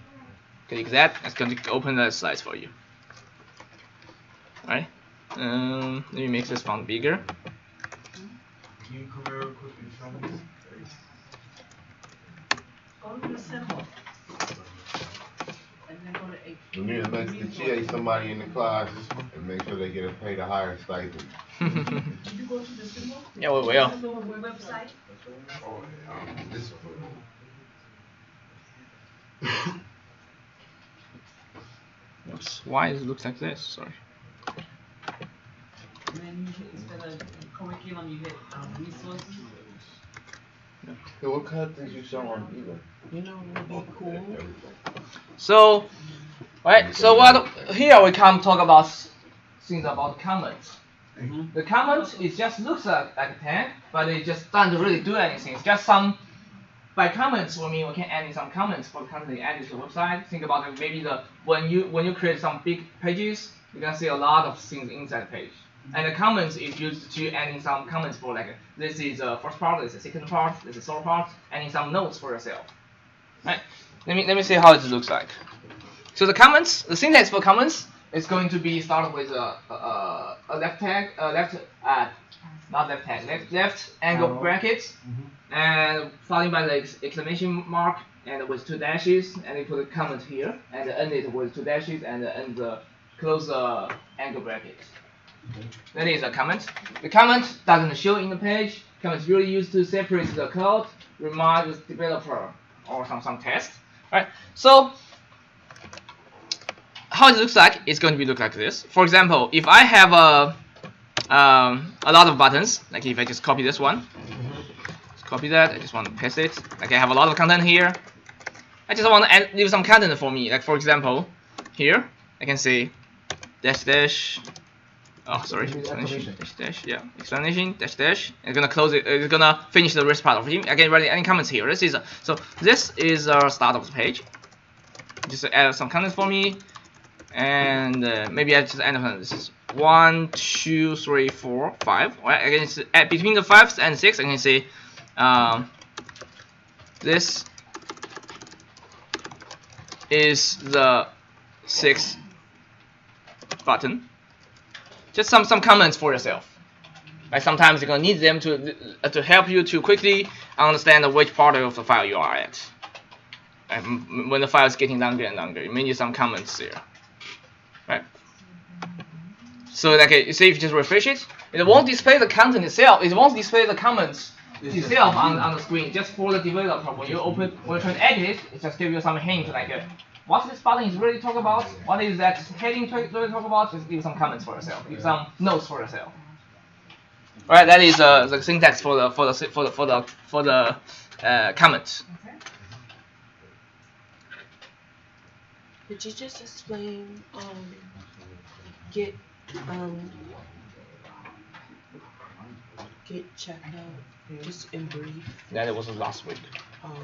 Click that. It's going to open the slides for you. All right. Let me make this font bigger. Can you come here real quick and show me? Go to the symbol. And then go to H. We need to mention somebody in the class and make sure they get paid a higher stipend. Did you go to the symbol? Yeah, we will. The website? Oh, this one. Oops. Why does it look like this? Sorry. And then you hit, instead of curriculum, you hit resources. Hey, what kind of things you show on eBay? You know what would be cool? So, right. So what? Here we come talk about things about comments. The comment it just looks like a tag, but it just doesn't really do anything. It's just some. By comments, we mean we can add in some comments for the content added to the website. Think about it. Maybe when you create some big pages, you can see a lot of things inside the page. And the comments is used to add in some comments for like this is the first part, this is the second part, this is the third part, adding some notes for yourself. Right? Let me see how it looks like. So the comments, the syntax for comments is going to be started with a left tag, left angle brackets, and followed by the exclamation mark and with 2 dashes, and you put a comment here and end it with 2 dashes and end the close angle bracket. That is a comment. The comment doesn't show in the page. Comment is really used to separate the code, remind the developer or some test. Right. So how it looks like, it's going to look like this. For example, if I have a lot of buttons, like if I just copy this one, just copy that. I just want to paste it. Like I have a lot of content here. I just want to leave some content for me. Like for example, here I can say dash dash. Oh, sorry, explanation, dash dash, yeah, explanation, dash dash. It's gonna close it. It's gonna finish the rest part of it. I can write any comments here. This is our start of the page. Just add some content for me, and maybe I just end up. This is 1, 2, 3, 4, 5. Right? I can add between the 5 and 6. I can say this is the 6th button. Just some comments for yourself. Like sometimes you're gonna need them to help you to quickly understand which part of the file you are at. And when the file is getting longer and longer, you may need some comments there, right? So like you see, if you just refresh it, it won't display the content itself. It won't display the comments itself on the screen. Just for the developer, when you try to edit it, it just gives you some hint like. What this button is really talking about? What is that heading really talk about? Just leave some comments for yourself. Leave some notes for yourself. Alright, that is the syntax for the comment. Could you just explain get checkout just in brief? That was last week. Oh, okay,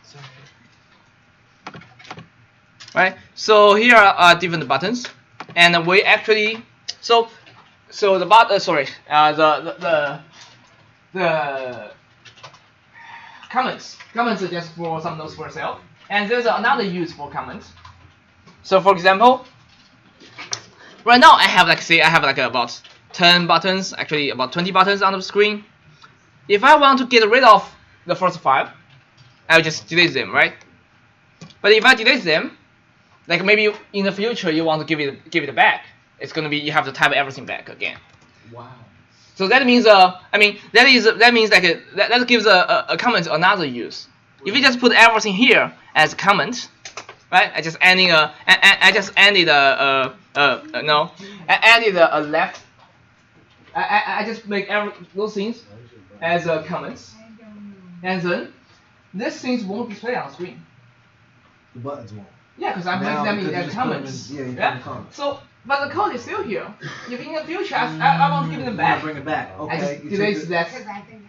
sorry. Right. So here are different buttons, and we actually so the the comments are just for some notes for yourself, and there's another use for comments. So for example, right now I have like about 10 buttons, actually about 20 buttons on the screen. If I want to get rid of the first 5, I'll just delete them, right? But if I delete them, like maybe in the future you want to give it back, it's gonna be you have to type everything back again. Wow. So that means that means like that gives a comment another use. If you just put everything here as a comment, right? I just added a left. I just make those things as comments, and then these things won't display on the screen. The buttons won't. Yeah, because I'm making them as comments. So, but the code is still here. If in the future I want to give them back, bring it back. Okay. I just delete that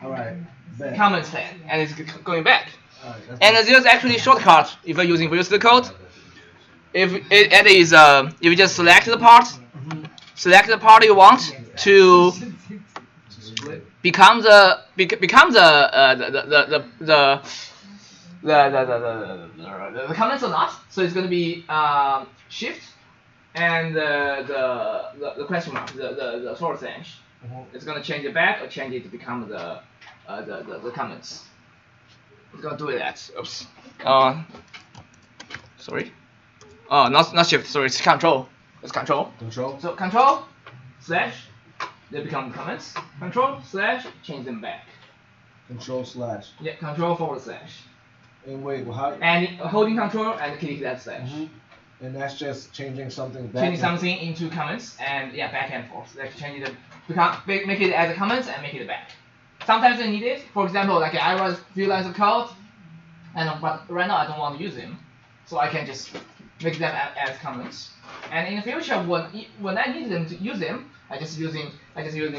Alright. comment tag, and it's going back. And there's actually a shortcut if you're using Visual Code. If you just select the part you want to become the comments or not. So it's going to be shift and the question mark, the forward slash. It's going to change it back or change it to become the comments. It's going to do that. Oops. Sorry. Oh, not shift. Sorry, it's control. It's control. Control. So control slash, they become comments. Control slash, change them back. Control slash. Yeah, control forward slash. And wait, well, how? And holding control and click that slash. And that's just changing something back. Changing something into comments and yeah, back and forth. Like change it, make it as a comments and make it back. Sometimes I need it. For example, like I write a few lines of code, but right now I don't want to use them, so I can just make them as comments. And in the future, when I need them to use them, I just using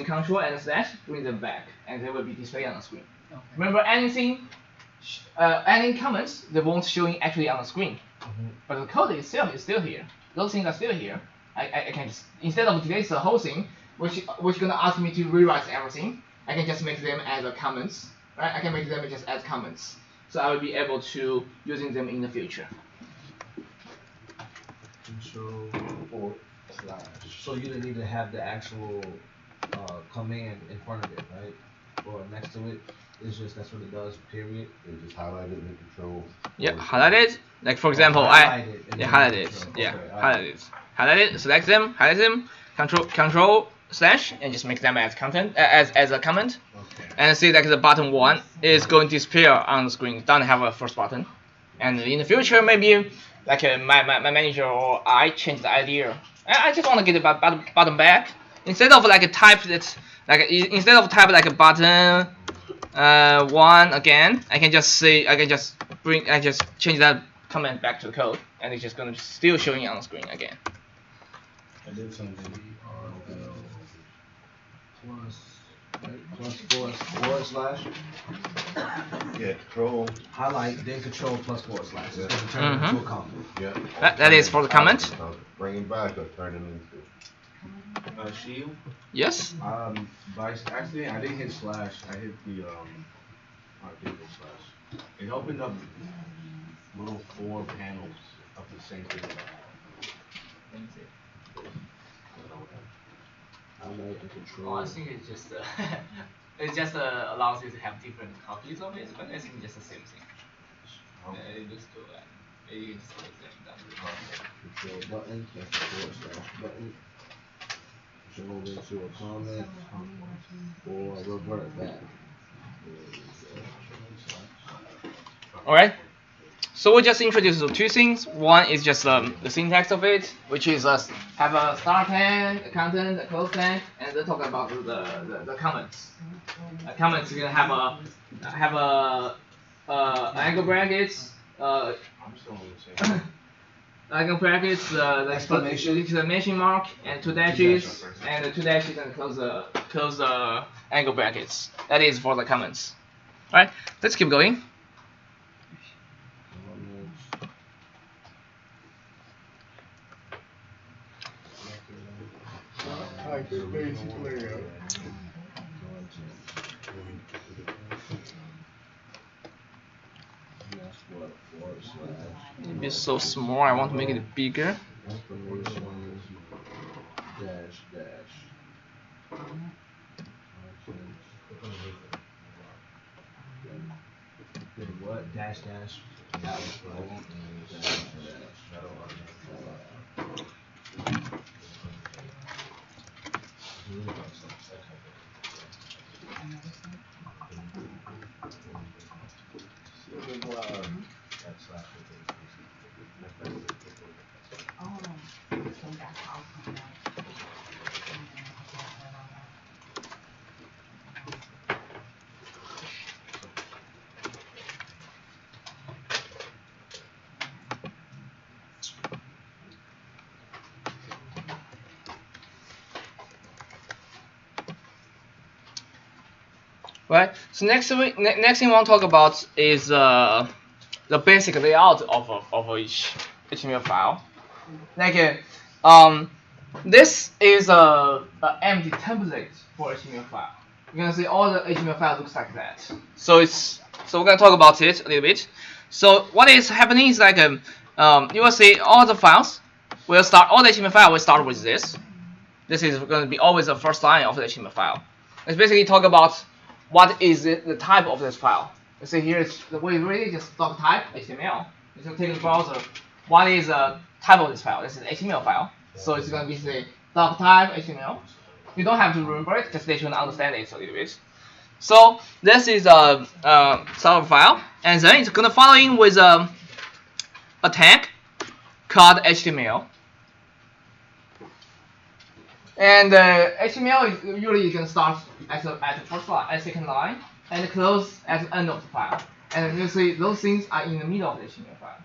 control and slash, bring them back, and they will be displayed on the screen. Okay. Remember, any comments, they won't showing actually on the screen, but the code itself is still here. Those things are still here. I can just, instead of delete the whole thing, which gonna ask me to rewrite everything, I can just make them as a comments, right? I can make them just as comments, so I will be able to using them in the future. Control forward slash. So you didn't need to have the actual command in front of it, right? Or next to it. It's just that's what it does. Period. It just highlighted the control. Yeah, highlight it. Like for example, highlight it. Highlight it. Select them. Highlight them. Control slash, and just make them as content as a comment. Okay. And see like the button 1 is going to disappear on the screen. Don't have a first button. And in the future, maybe like my manager or I change the idea. I just want to get the button back instead of like type it instead of type like a button 1 again. I can just change that comment back to the code, and it's just gonna still showing on the screen again. I did something. Plus forward slash. Yeah, control. Highlight, then control plus forward slash. It's going to turn it into a comment. Yeah. That is for the comment. Bring it back or turn it into. Shield? Yes. By accident, I didn't hit slash. I hit the I did hit slash. It opened up little 4 panels of the same thing. Oh, I think it's just it just allows you to have different copies of it, but I think it's just the same thing. It looks cool. Maybe you just click them down. Control button, that's the forward slash button. Control into a comment or revert back. All right. So we just introduced two things. One is just the syntax of it, which is have a start tag, a content, a close tag, and then talk about the comments. Comments you can have a angle brackets, angle brackets, the exclamation mark, and two dashes, and the two dashes and close the angle brackets. That is for the comments. All right, let's keep going. It's so small, I want to make it bigger. What? Dash. Right. So next thing I want to talk about is the basic layout of each HTML file. Like this is a empty template for HTML file. You can see all the HTML file looks like that. So we're gonna talk about it a little bit. So what is happening is like you will see all the files will start, all the HTML file will start with this. This is going to be always the first line of the HTML file. Let's basically talk about what is the type of this file. Let's see here is we really just doc type HTML. You can take the browser. What is the type of this file? This is an HTML file. So it's going to be say doc type HTML. You don't have to remember it, just let you understand it a little bit. So this is a server file, and then it's going to follow in with a tag called HTML. And HTML is usually you can start at the first line, at second line, and close at the end of the file. And you see those things are in the middle of the HTML file.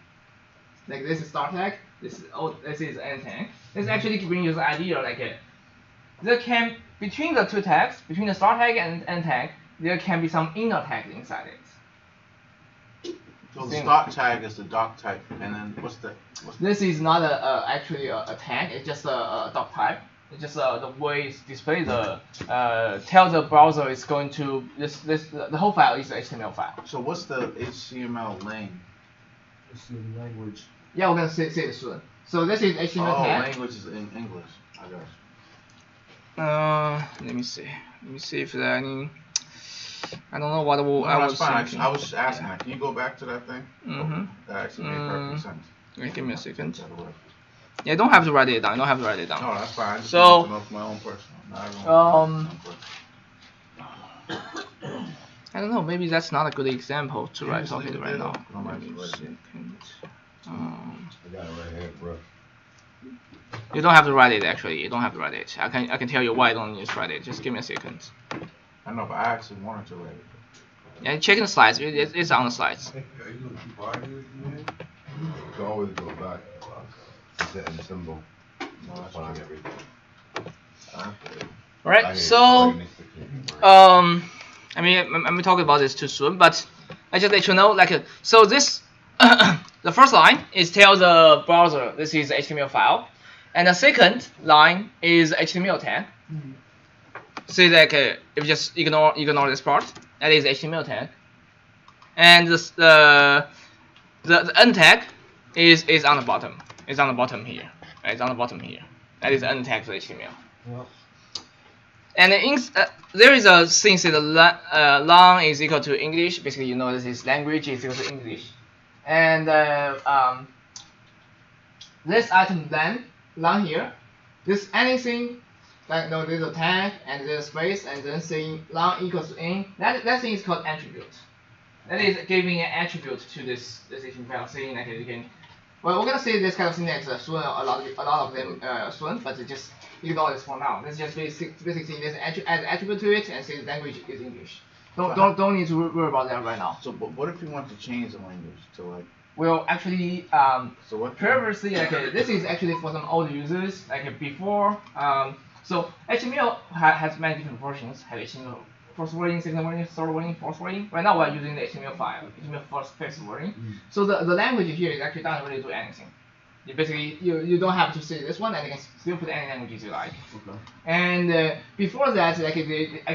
Like this is start tag, this is end tag. This actually brings you the idea like there can between the two tags, between the start tag and end tag, there can be some inner tag inside it. So the start tag is the doc type, and then what's this is not actually a tag. It's just a doc type. It's just the way it's displayed. Tell the browser it's going to the whole file is an HTML file. So what's the HTML lane? It's the language. Yeah, we're gonna say it soon. So this is HTML tag. Language is in English. I guess. Let me see. Let me see if there are any. I don't know what I was thinking. I was just asking. Can you go back to that thing? Mm-hmm. That actually made perfect sense. Give me a second. Yeah, you don't have to write it down. You don't have to write it down. No, that's fine. I just so, want to know for my own personal. I don't know. Maybe that's not a good example to write something right now. I got it right here, bro. You don't have to write it. Actually, you don't have to write it. I can tell you why I don't need to write it. Just give me a second. I know, but I actually wanted to write it. Yeah, check the slides. It's on the slides. You can always go back. Set the symbol. Find everything. Alright, so I mean I'm talking about this too soon, but I just let you know like so this the first line is tell the browser this is HTML file, and the second line is HTML tag. See like if you just ignore this part, that is HTML tag, and the end tag is on the bottom. It's on the bottom here. Right? It's on the bottom here. That is end tag to HTML. Well. And there is a thing that long is equal to English. Basically, you know this is language is equal to English. And this item long here, this anything like no, there's a tag and there's a space and then saying long equals to in. That thing is called attribute. That is giving an attribute to this HTML file, saying like you can. Well, we're gonna see this kind of syntax soon. A lot of them soon, but just ignore this for now. Let's just basically this add attribute to it and say the language is English. Don't need to worry about that right now. So, but what if you want to change the language to like? Well, actually, so what? Previously, like this is actually for some old users. Like before, so HTML has many different versions. Have HTML first version, second version, third version, fourth version. Right now, we're using the HTML file, HTML fifth version. So the language here is actually doesn't really do anything. You basically you don't have to say this one, and you can still put any languages you like. Okay. And before that, like if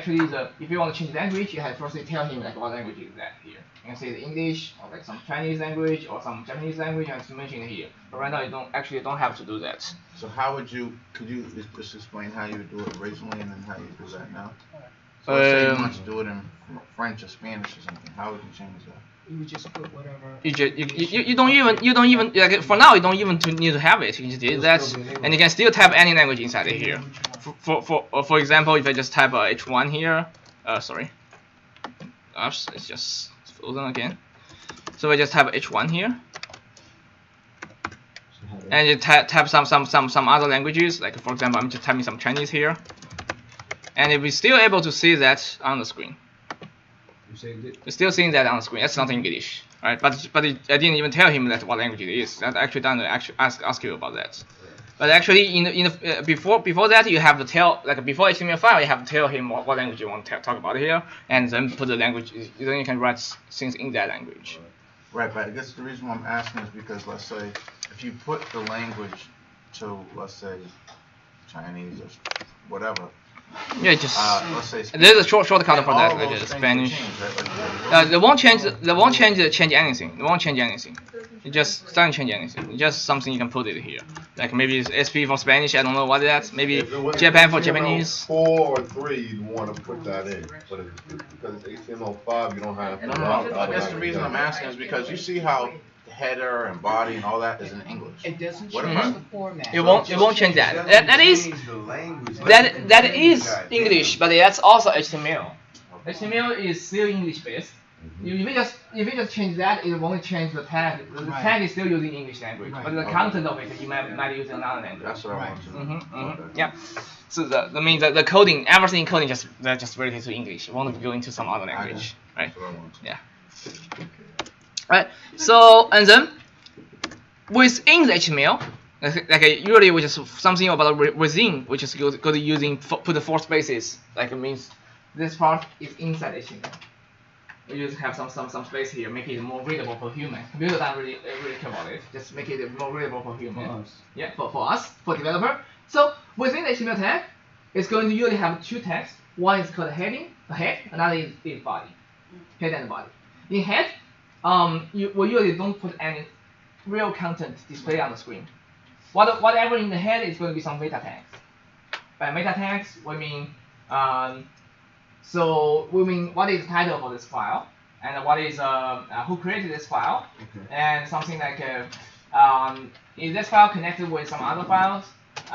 you want to change language, you have to first tell him like what language is that here. You can say the English or like some Chinese language or some Japanese language, and to mention it here. But right now, you don't have to do that. So how would you? Could you just explain how you do it originally and then how you do that now? So let's say you want to do it in French or Spanish or something. How would you change that? You would just put whatever. You don't even like for now you don't even need to have it. You just do that, and you can still type any language inside it here. For example, if I just type H1 here, sorry, gosh, it's just frozen again. So I just type H1 here, and you type some other languages. Like for example, I'm just typing some Chinese here, and we're still able to see that on the screen. You're still seeing that on the screen. That's not English, right? But I didn't even tell him that what language it is. That actually done ask you about that. But actually, before that, you have to tell before HTML file, you have to tell him what language you want to talk about here, and then put the language. Then you can write things in that language. Right, but I guess the reason why I'm asking is because let's say if you put the language to let's say Chinese or whatever. Yeah, just let's say there's a shortcut for that, like Spanish. They won't change anything. They won't change anything. It just doesn't change anything. It's just something you can put it here. Like maybe it's SP for Spanish. I don't know what that's. Maybe Japan for Japanese. 4 or 3, you'd want to put that in. But because it's HTML5, you don't have to. No, I guess the reason I'm asking is because you see how header and body and all that is in English. It doesn't change the format. It won't change that. That is English, but that's also HTML. HTML is still English based. If you just change that, it won't change the tag. The tag is still using English language, but the content of it you might use another language. That's what I want to. Yeah. So the coding, everything in coding just related to English. It won't go into some other language, right? Yeah. Right. So and then within the HTML, usually we just something about within, which is go to using put the 4 spaces. Like it means this part is inside HTML. We just have some space here, make it more readable for human. Computer doesn't really care about it. Just make it more readable for human. For us. Yeah, for us, for developer. So within the HTML tag, it's going to usually have 2 tags. One is called heading, head. Another is body, head and body. In head, we usually don't put any real content display on the screen. Whatever in the head is going to be some meta tags. By meta tags, we mean what is the title for this file, and what is who created this file, and something like is this file connected with some other files?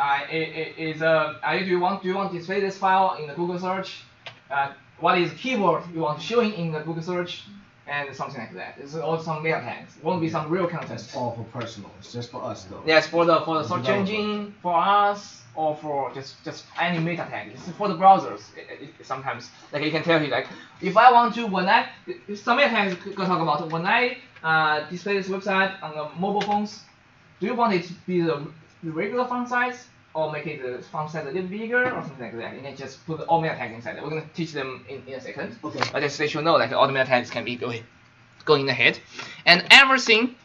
Do you want to display this file in the Google search? What is the keyword you want to show in the Google search? And something like that. It's all some meta tags. It won't be some real content. It's all for personal. It's just for us though. Yes, for the search engine, for us, or for just any meta tag. It's for the browsers. Sometimes like you can tell you like if I want to some meta tags gonna talk about when I display this website on the mobile phones. Do you want it to be the regular font size? Or make it the font size a little bigger or something like that. You can just put all meta tags inside. We're gonna teach them in a second. Okay. But just let you know, like all the meta tags can be going in the head, and everything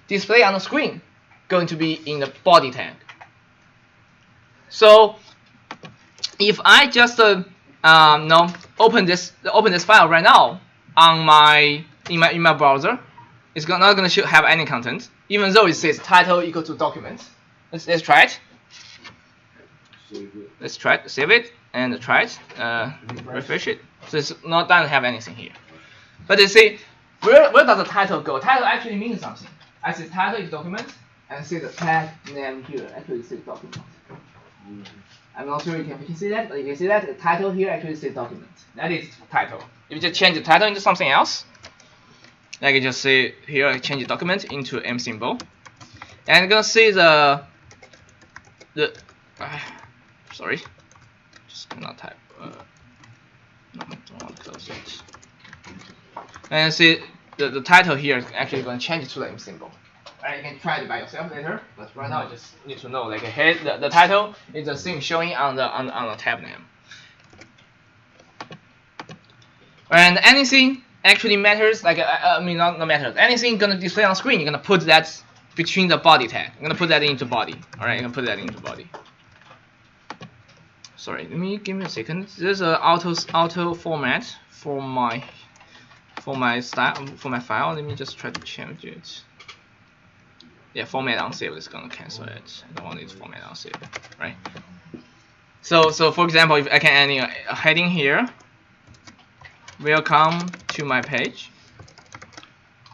displayed on the screen going to be in the body tag. So if I just open this file right now on in my browser, it's not gonna have any content, even though it says title equal to document. Let's try it. Let's try to save it and try it, refresh it. So it's not doesn't have anything here. But you see, where does the title go? Title actually means something. I say title is document, and see the tag name here actually says document. I'm not sure you can see that, but you can see that the title here actually says document. That is title. If you just change the title into something else, Like you just see here, I change the document into M symbol, and you're gonna see the sorry, just cannot type. No, don't want to close it. And see the title here is actually going to change to the M symbol. Right, you can try it by yourself later, but right now you just need to know like hey, the title is the thing showing on the tab name. And anything actually matters, like I mean not matters. Anything gonna display on screen, you're gonna put that between the body tag. You're gonna put that into body. All right, you're gonna put that into body. Sorry, give me a second. There's a auto format for my style for my file. Let me just try to change it. Yeah, format unsaved is gonna cancel it. I don't want it to format unsaved, right? So for example, if I can add a heading here, welcome to my page,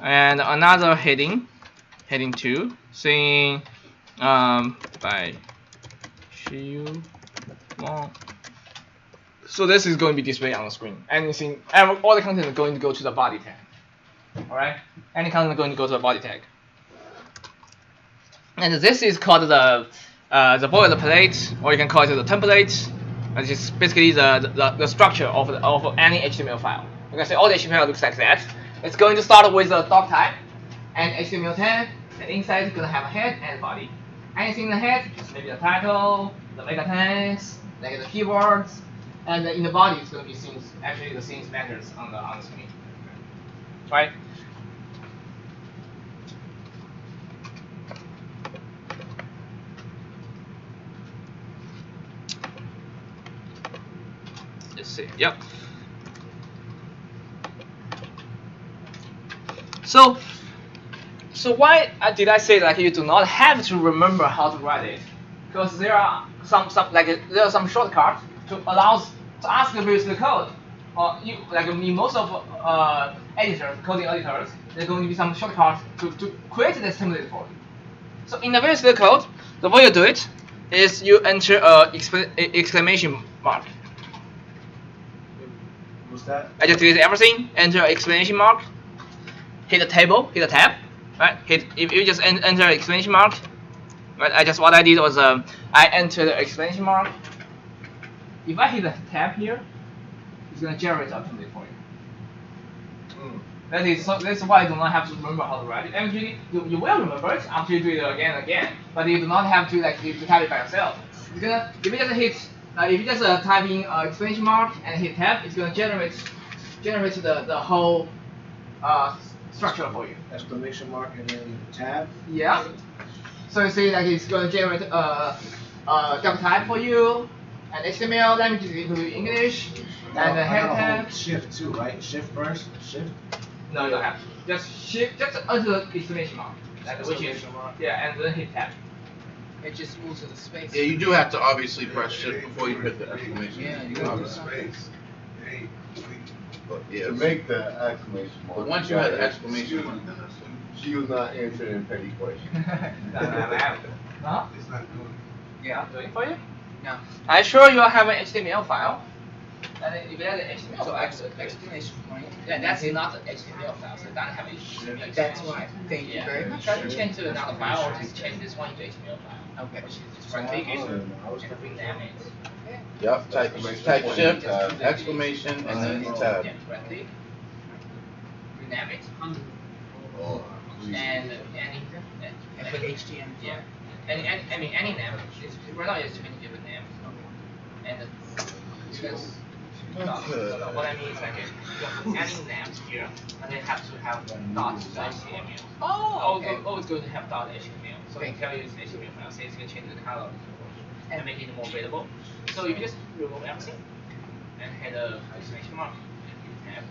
and another heading 2, saying by Shiyu Wang. So this is going to be displayed on the screen. Anything, all the content is going to go to the body tag. All right, any content is going to go to the body tag. And this is called the boilerplate, or you can call it the template. Which is basically the structure of any HTML file. You can say all the HTML looks like that. It's going to start with a doc type and HTML tag, and inside it's going to have a head and body. Anything in the head, just maybe the title, the meta tags, like the keywords, and in the body it's going to be things, actually the things matters on the screen, right? Let's see. Yep. So why did I say that you do not have to remember how to write it? Because there are some shortcuts to ask the basic code. Or you in most of coding editors, there's going to be some shortcuts to create this template for you. So in the basic code, the way you do it is you enter a exclamation mark. What's that? I just delete everything, enter exclamation mark, hit the table, hit the tab, right? If you just enter exclamation mark, right? What I did was I entered the exclamation mark. If I hit the tab here, it's gonna generate a template for you. That's why you do not have to remember how to write it. Eventually, you will remember it after you do it again and again, but you do not have to to type it by yourself. If you just type in exclamation mark and hit tab, it's gonna generate the whole structure for you. Exclamation mark and then tab. Yeah. So you see, it's gonna generate a doc type for you, and HTML language is included English, and the head tab. Shift too, right? Shift first. Shift. No, you don't have to. Just shift, just under the exclamation mark, which is and then hit tab. It just moves to the space. Yeah, you do have to obviously press shift before you hit the exclamation. Yeah, you got the space. But yeah, To make the exclamation mark. but once you had the exclamation mark, then that's it. She was not answering petty questions. Huh? It's not doing Yeah, I'm doing it for you. No. I'm sure you have an HTML file. And then if you have an HTML So file, exclamation point. yeah, that's not an HTML file, so it doesn't have HTML. That's why. Thank you very much. Try to change to another file, or just change this one into HTML file. Okay. Which is just right click it and rename it. Yep, type shift, exclamation, and then tab. Yeah, right click. Rename it. Oh, And Put HTML. yeah. Any name. Right now it's 20 different names. And because what I mean is you have any names here, and they have to have .html. Oh, okay. Always going to have .html. So it tell you it's HTML file. So it's going to change the color and make it more readable. So if you just remove everything and hit a exclamation mark and you have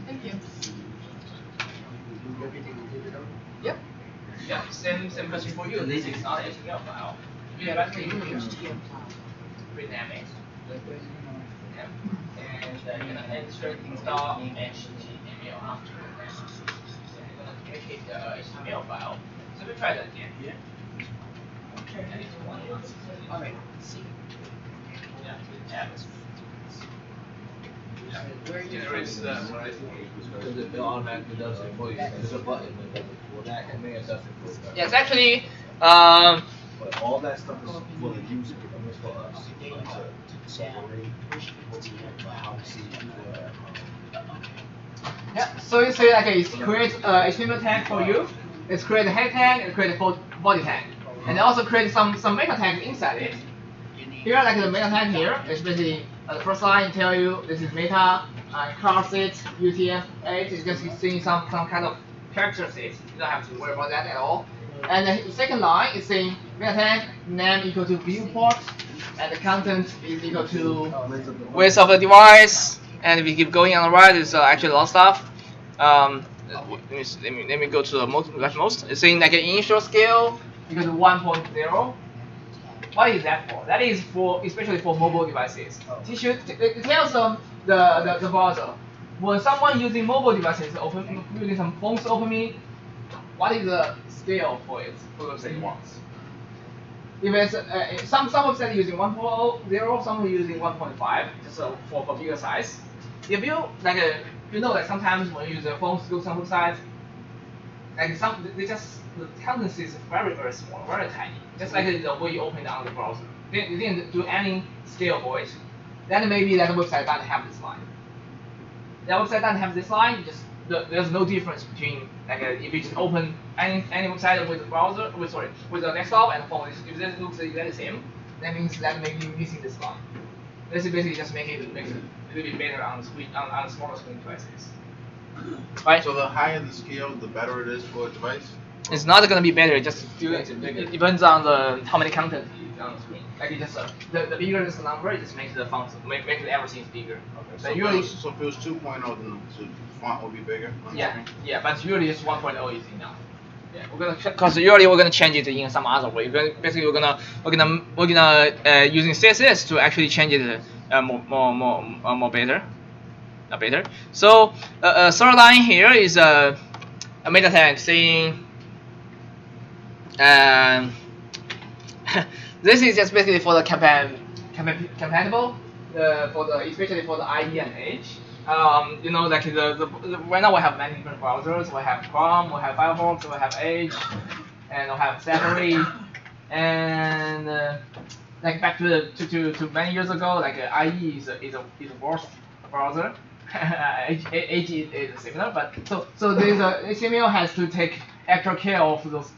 Thank you. Yep. Yeah, same question for you. This is not an HTML file. You have to rename it. Yeah. And you're gonna enter install HTML after that. So you're gonna communicate the HTML file. So we try that again. Yeah. Okay. And it's one. Alright. See. Yeah. Tab. Where are you Generate this right? Because it automatically does it for you. There's a button for that, and then it does it for you. Yes, actually, But all that stuff is for the user. It's for us. To separate how to see yeah. So you say like it creates HTML tag for you. It's create a head tag and create a body tag, and it also create some meta tags inside it. Here, like the meta tag here, is basically the first line tell you this is meta, class it, UTF-8 is just seeing some kind of character set. You don't have to worry about that at all. And the second line is saying meta tag name equal to viewport, and the content is equal to width of the device. And if you keep going on the right, it's actually a lot of stuff. Let me go to the leftmost. It's saying like an initial scale equal to 1.0. What is that for? That is for especially for mobile devices. It tells them the browser when someone using mobile devices using some phones OpenMe, what is the scale for it for the website it wants. If it's some websites using 1.0, some are using 1.5, just for bigger size. If you like sometimes when you use your phones to do some websites, like the content is very small, very tiny, just like the way you open it on the browser. You didn't do any scale for it. Then maybe that website doesn't have this line. That website doesn't have this line. There's no difference between like if you just open any website with the browser, with the desktop and the phone. If it looks exactly the same, that means that maybe you're missing this line. This is basically just makes it a little bit better on the screen on smaller screen devices. Right. So the higher the scale, the better it is for a device. It's not gonna be better. It depends on how many content is on the screen. Like it just the bigger this number, it just makes the font makes everything bigger. Okay. So usually, so if it was 2.0, then the font will be bigger. Yeah, but usually just 1.0 is enough. Yeah, because usually we're gonna change it in some other way. Basically, we're gonna using CSS to actually change it more better. Better. So third line here is a meta tag saying this is just basically for the compatible especially for the IE and Edge. You know, like right now we have many different browsers. We have Chrome, we have Firefox, we have Edge, and we have Safari. And like back to many years ago, like IE is a worse browser. Edge is similar, but so there's HTML has to take extra care of those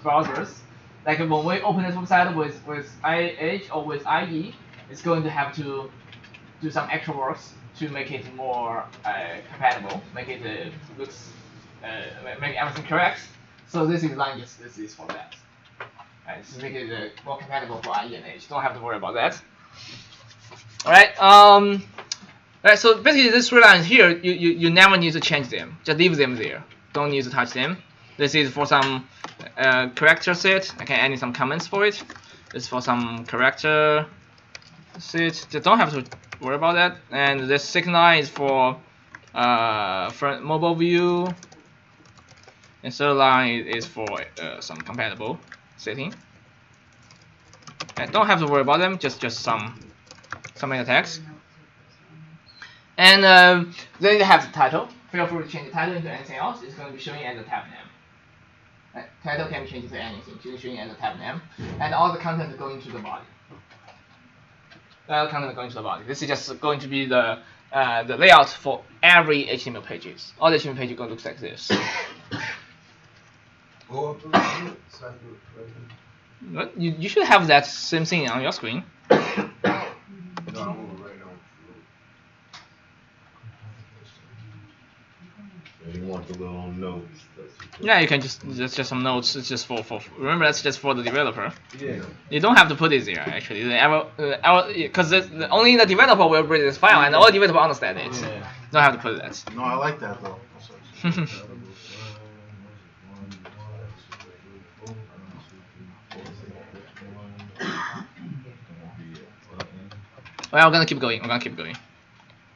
browsers. Like when we open this website with Edge or with IE, it's going to have to do some extra works to make it more compatible, make it looks make everything correct. So this is line this is for that. To make it more compatible for IE and Edge. Don't have to worry about that. All right. Right, so basically these three lines here, you never need to change them. Just leave them there. Don't need to touch them. This is for some character set. I can add in some comments for it. This is for some character set. Just don't have to worry about that. And this second line is for mobile view. And third line is for some compatible setting. And don't have to worry about them. Just some meta tags. And then you have the title. Feel free to change the title into anything else. It's going to be showing as a tab name. Title can be changed to anything. It's showing as a tab name. And all the content going to the body. This is just going to be the layout for every HTML pages. All the HTML pages are going to look like this. You should have that same thing on your screen. You want the little notes. Yeah, you can that's just some notes. It's just for remember that's just for the developer. Yeah. You don't have to put it there actually. Because only the developer will read this file and all the developer understand it. Yeah. You don't have to put that. No, I like that though. Well, we're gonna keep going.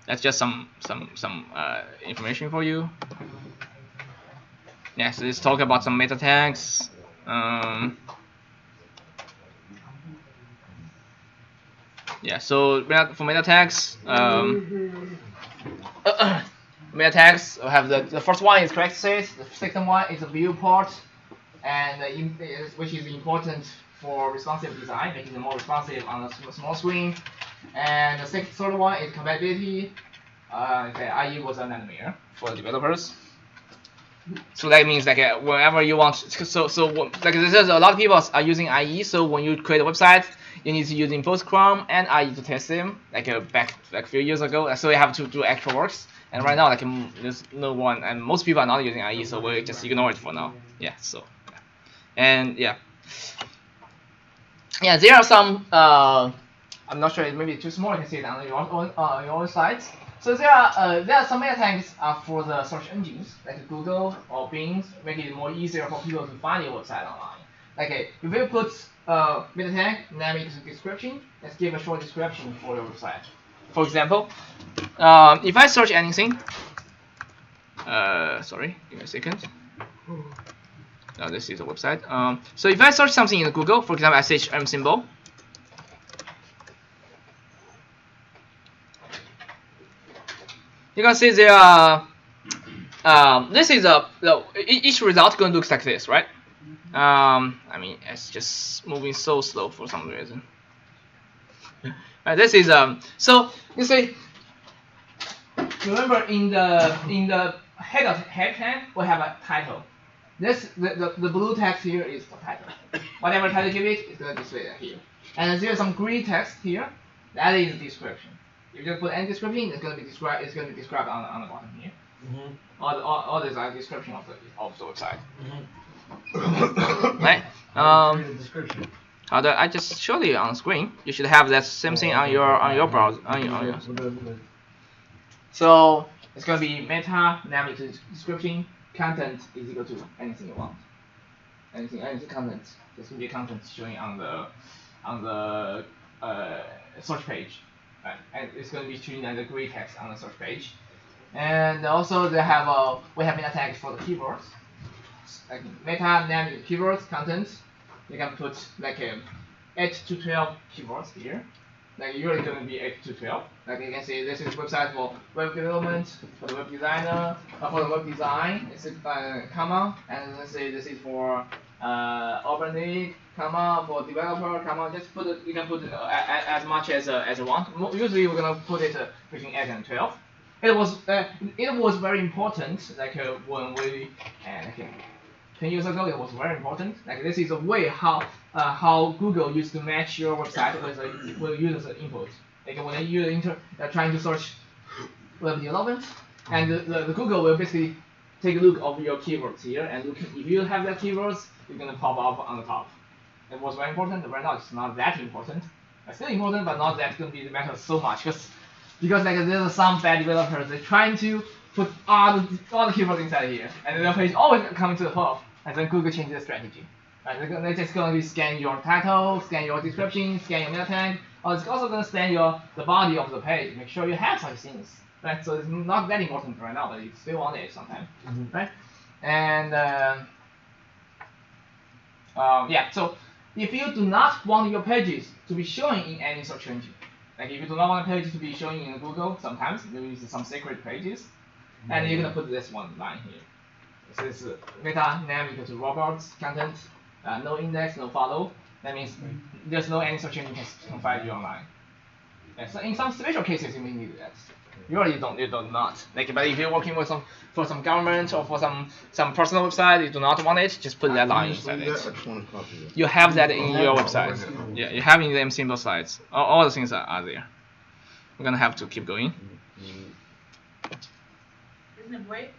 That's just some information for you. Yes, let's talk about some meta tags. Yeah, so for meta tags, meta tags. We have the first one is correct state. The second one is a viewport, and which is important for responsive design, making it more responsive on a small screen. And the third one is compatibility. IE was a nanometer for the developers. So that means like whenever you want, like there's a lot of people are using IE. So when you create a website, you need to use both Chrome and IE to test them. Back a few years ago, so you have to do extra works. And right now, there's no one, and most people are not using IE, so we just ignore it for now. Yeah. So, and yeah, there are some. I'm not sure. Maybe too small. You can see it on your own sites. So there are some meta tags for the search engines like Google or Bing, making it more easier for people to find your website online. If you put meta tag name into the description, let's give a short description for your website. For example, if I search anything, sorry, give me a second. Now this is a website. So if I search something in Google, for example, I search symbol. You can see there are. This is each result going to look like this, right? I mean, it's just moving so slow for some reason. This is so you see. Remember in the head tag we have a title. The blue text here is the title. Whatever title you give it, it's going to display that here. And there's some green text here. That is the description. If you just put any description, it's going to be described. It's going to be described on the bottom here. All these are description of the website. Right. Description. I just showed you on screen. You should have that same thing on your browser. So it's going to be meta name equal to description. Content is equal to anything you want. Anything content. There's going to be content showing on the search page. Right. And it's going to be treated as a gray text on the search page. And also we have meta tags for the keywords. Like meta name keywords content. You can put 8 to 12 keywords here. Usually going to be 8 to 12. You can see this is website for web development, for the web designer, for the web design. It's comma, and let's say this is for Urban League, comma, for developer, comma. Just put it. You can put as much as you want. Usually we're gonna put it between 8 and 12. It was very important. When we 10 years ago, it was very important. This is a way how Google used to match your website with user input. When a user trying to search web development, and the Google will basically take a look of your keywords here, and look if you have that keywords, you're gonna pop up on the top. It was very important. Right now, it's not that important. It's still important, but not that going to be matter so much because there's some bad developers. They're trying to put all the keywords inside here, and the page always coming to the top. And then Google changed their strategy. Right? They're just going to scan your title, scan your description, scan your meta tag. Or it's also going to scan the body of the page. Make sure you have such things. Right? So it's not that important right now, but you still want it sometimes. Right? And so if you do not want your pages to be showing in any search engine, if you do not want a page to be showing in Google, sometimes there is some secret pages, and you're gonna put this one line here. This is meta name equal to robots content, no index, no follow. That means there's no any search engine can find you online. And so in some special cases you may need that. Usually you do not. But if you're working with for some government or for some personal website, you do not want it, just put that line inside it. You have that in your website. Yeah, you have in the symbol slides. All the things are there. We're gonna have to keep going. Isn't it break?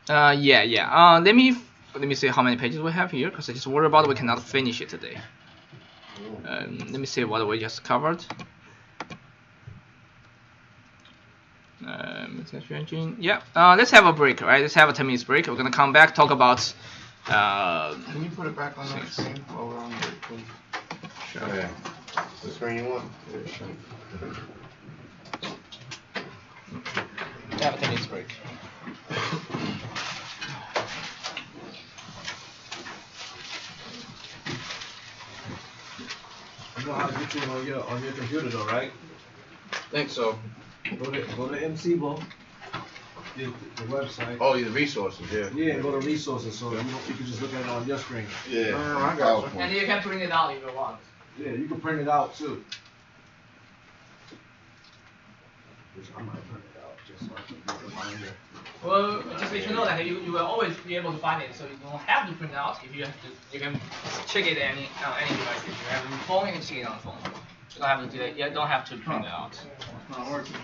Let me see how many pages we have here, because I just worry about we cannot finish it today. Let me see what we just covered. Let's have a break, right? Let's have a 10 minutes break. We're gonna come back, talk about. Can you put it back on that screen while we're on break, please? Sure. Oh, yeah. The screen you want? Yeah, sure. Have a 10 minutes break. You know how to get you on your computer though, right? Think so. Go to MC Bo. the website. Oh, the resources, yeah. Yeah, go to resources, so you can just look at it on your screen. Yeah. I got you. And you can print it out if you want. Yeah, you can print it out too. Which I might print it out just so I can get a reminder. Well, just let you know that you will always be able to find it, so you don't have to print it out. If you have to, you can check it any device. If you have a phone, you can check it on the phone. You don't have to do that. You don't have to print it out. It's not working.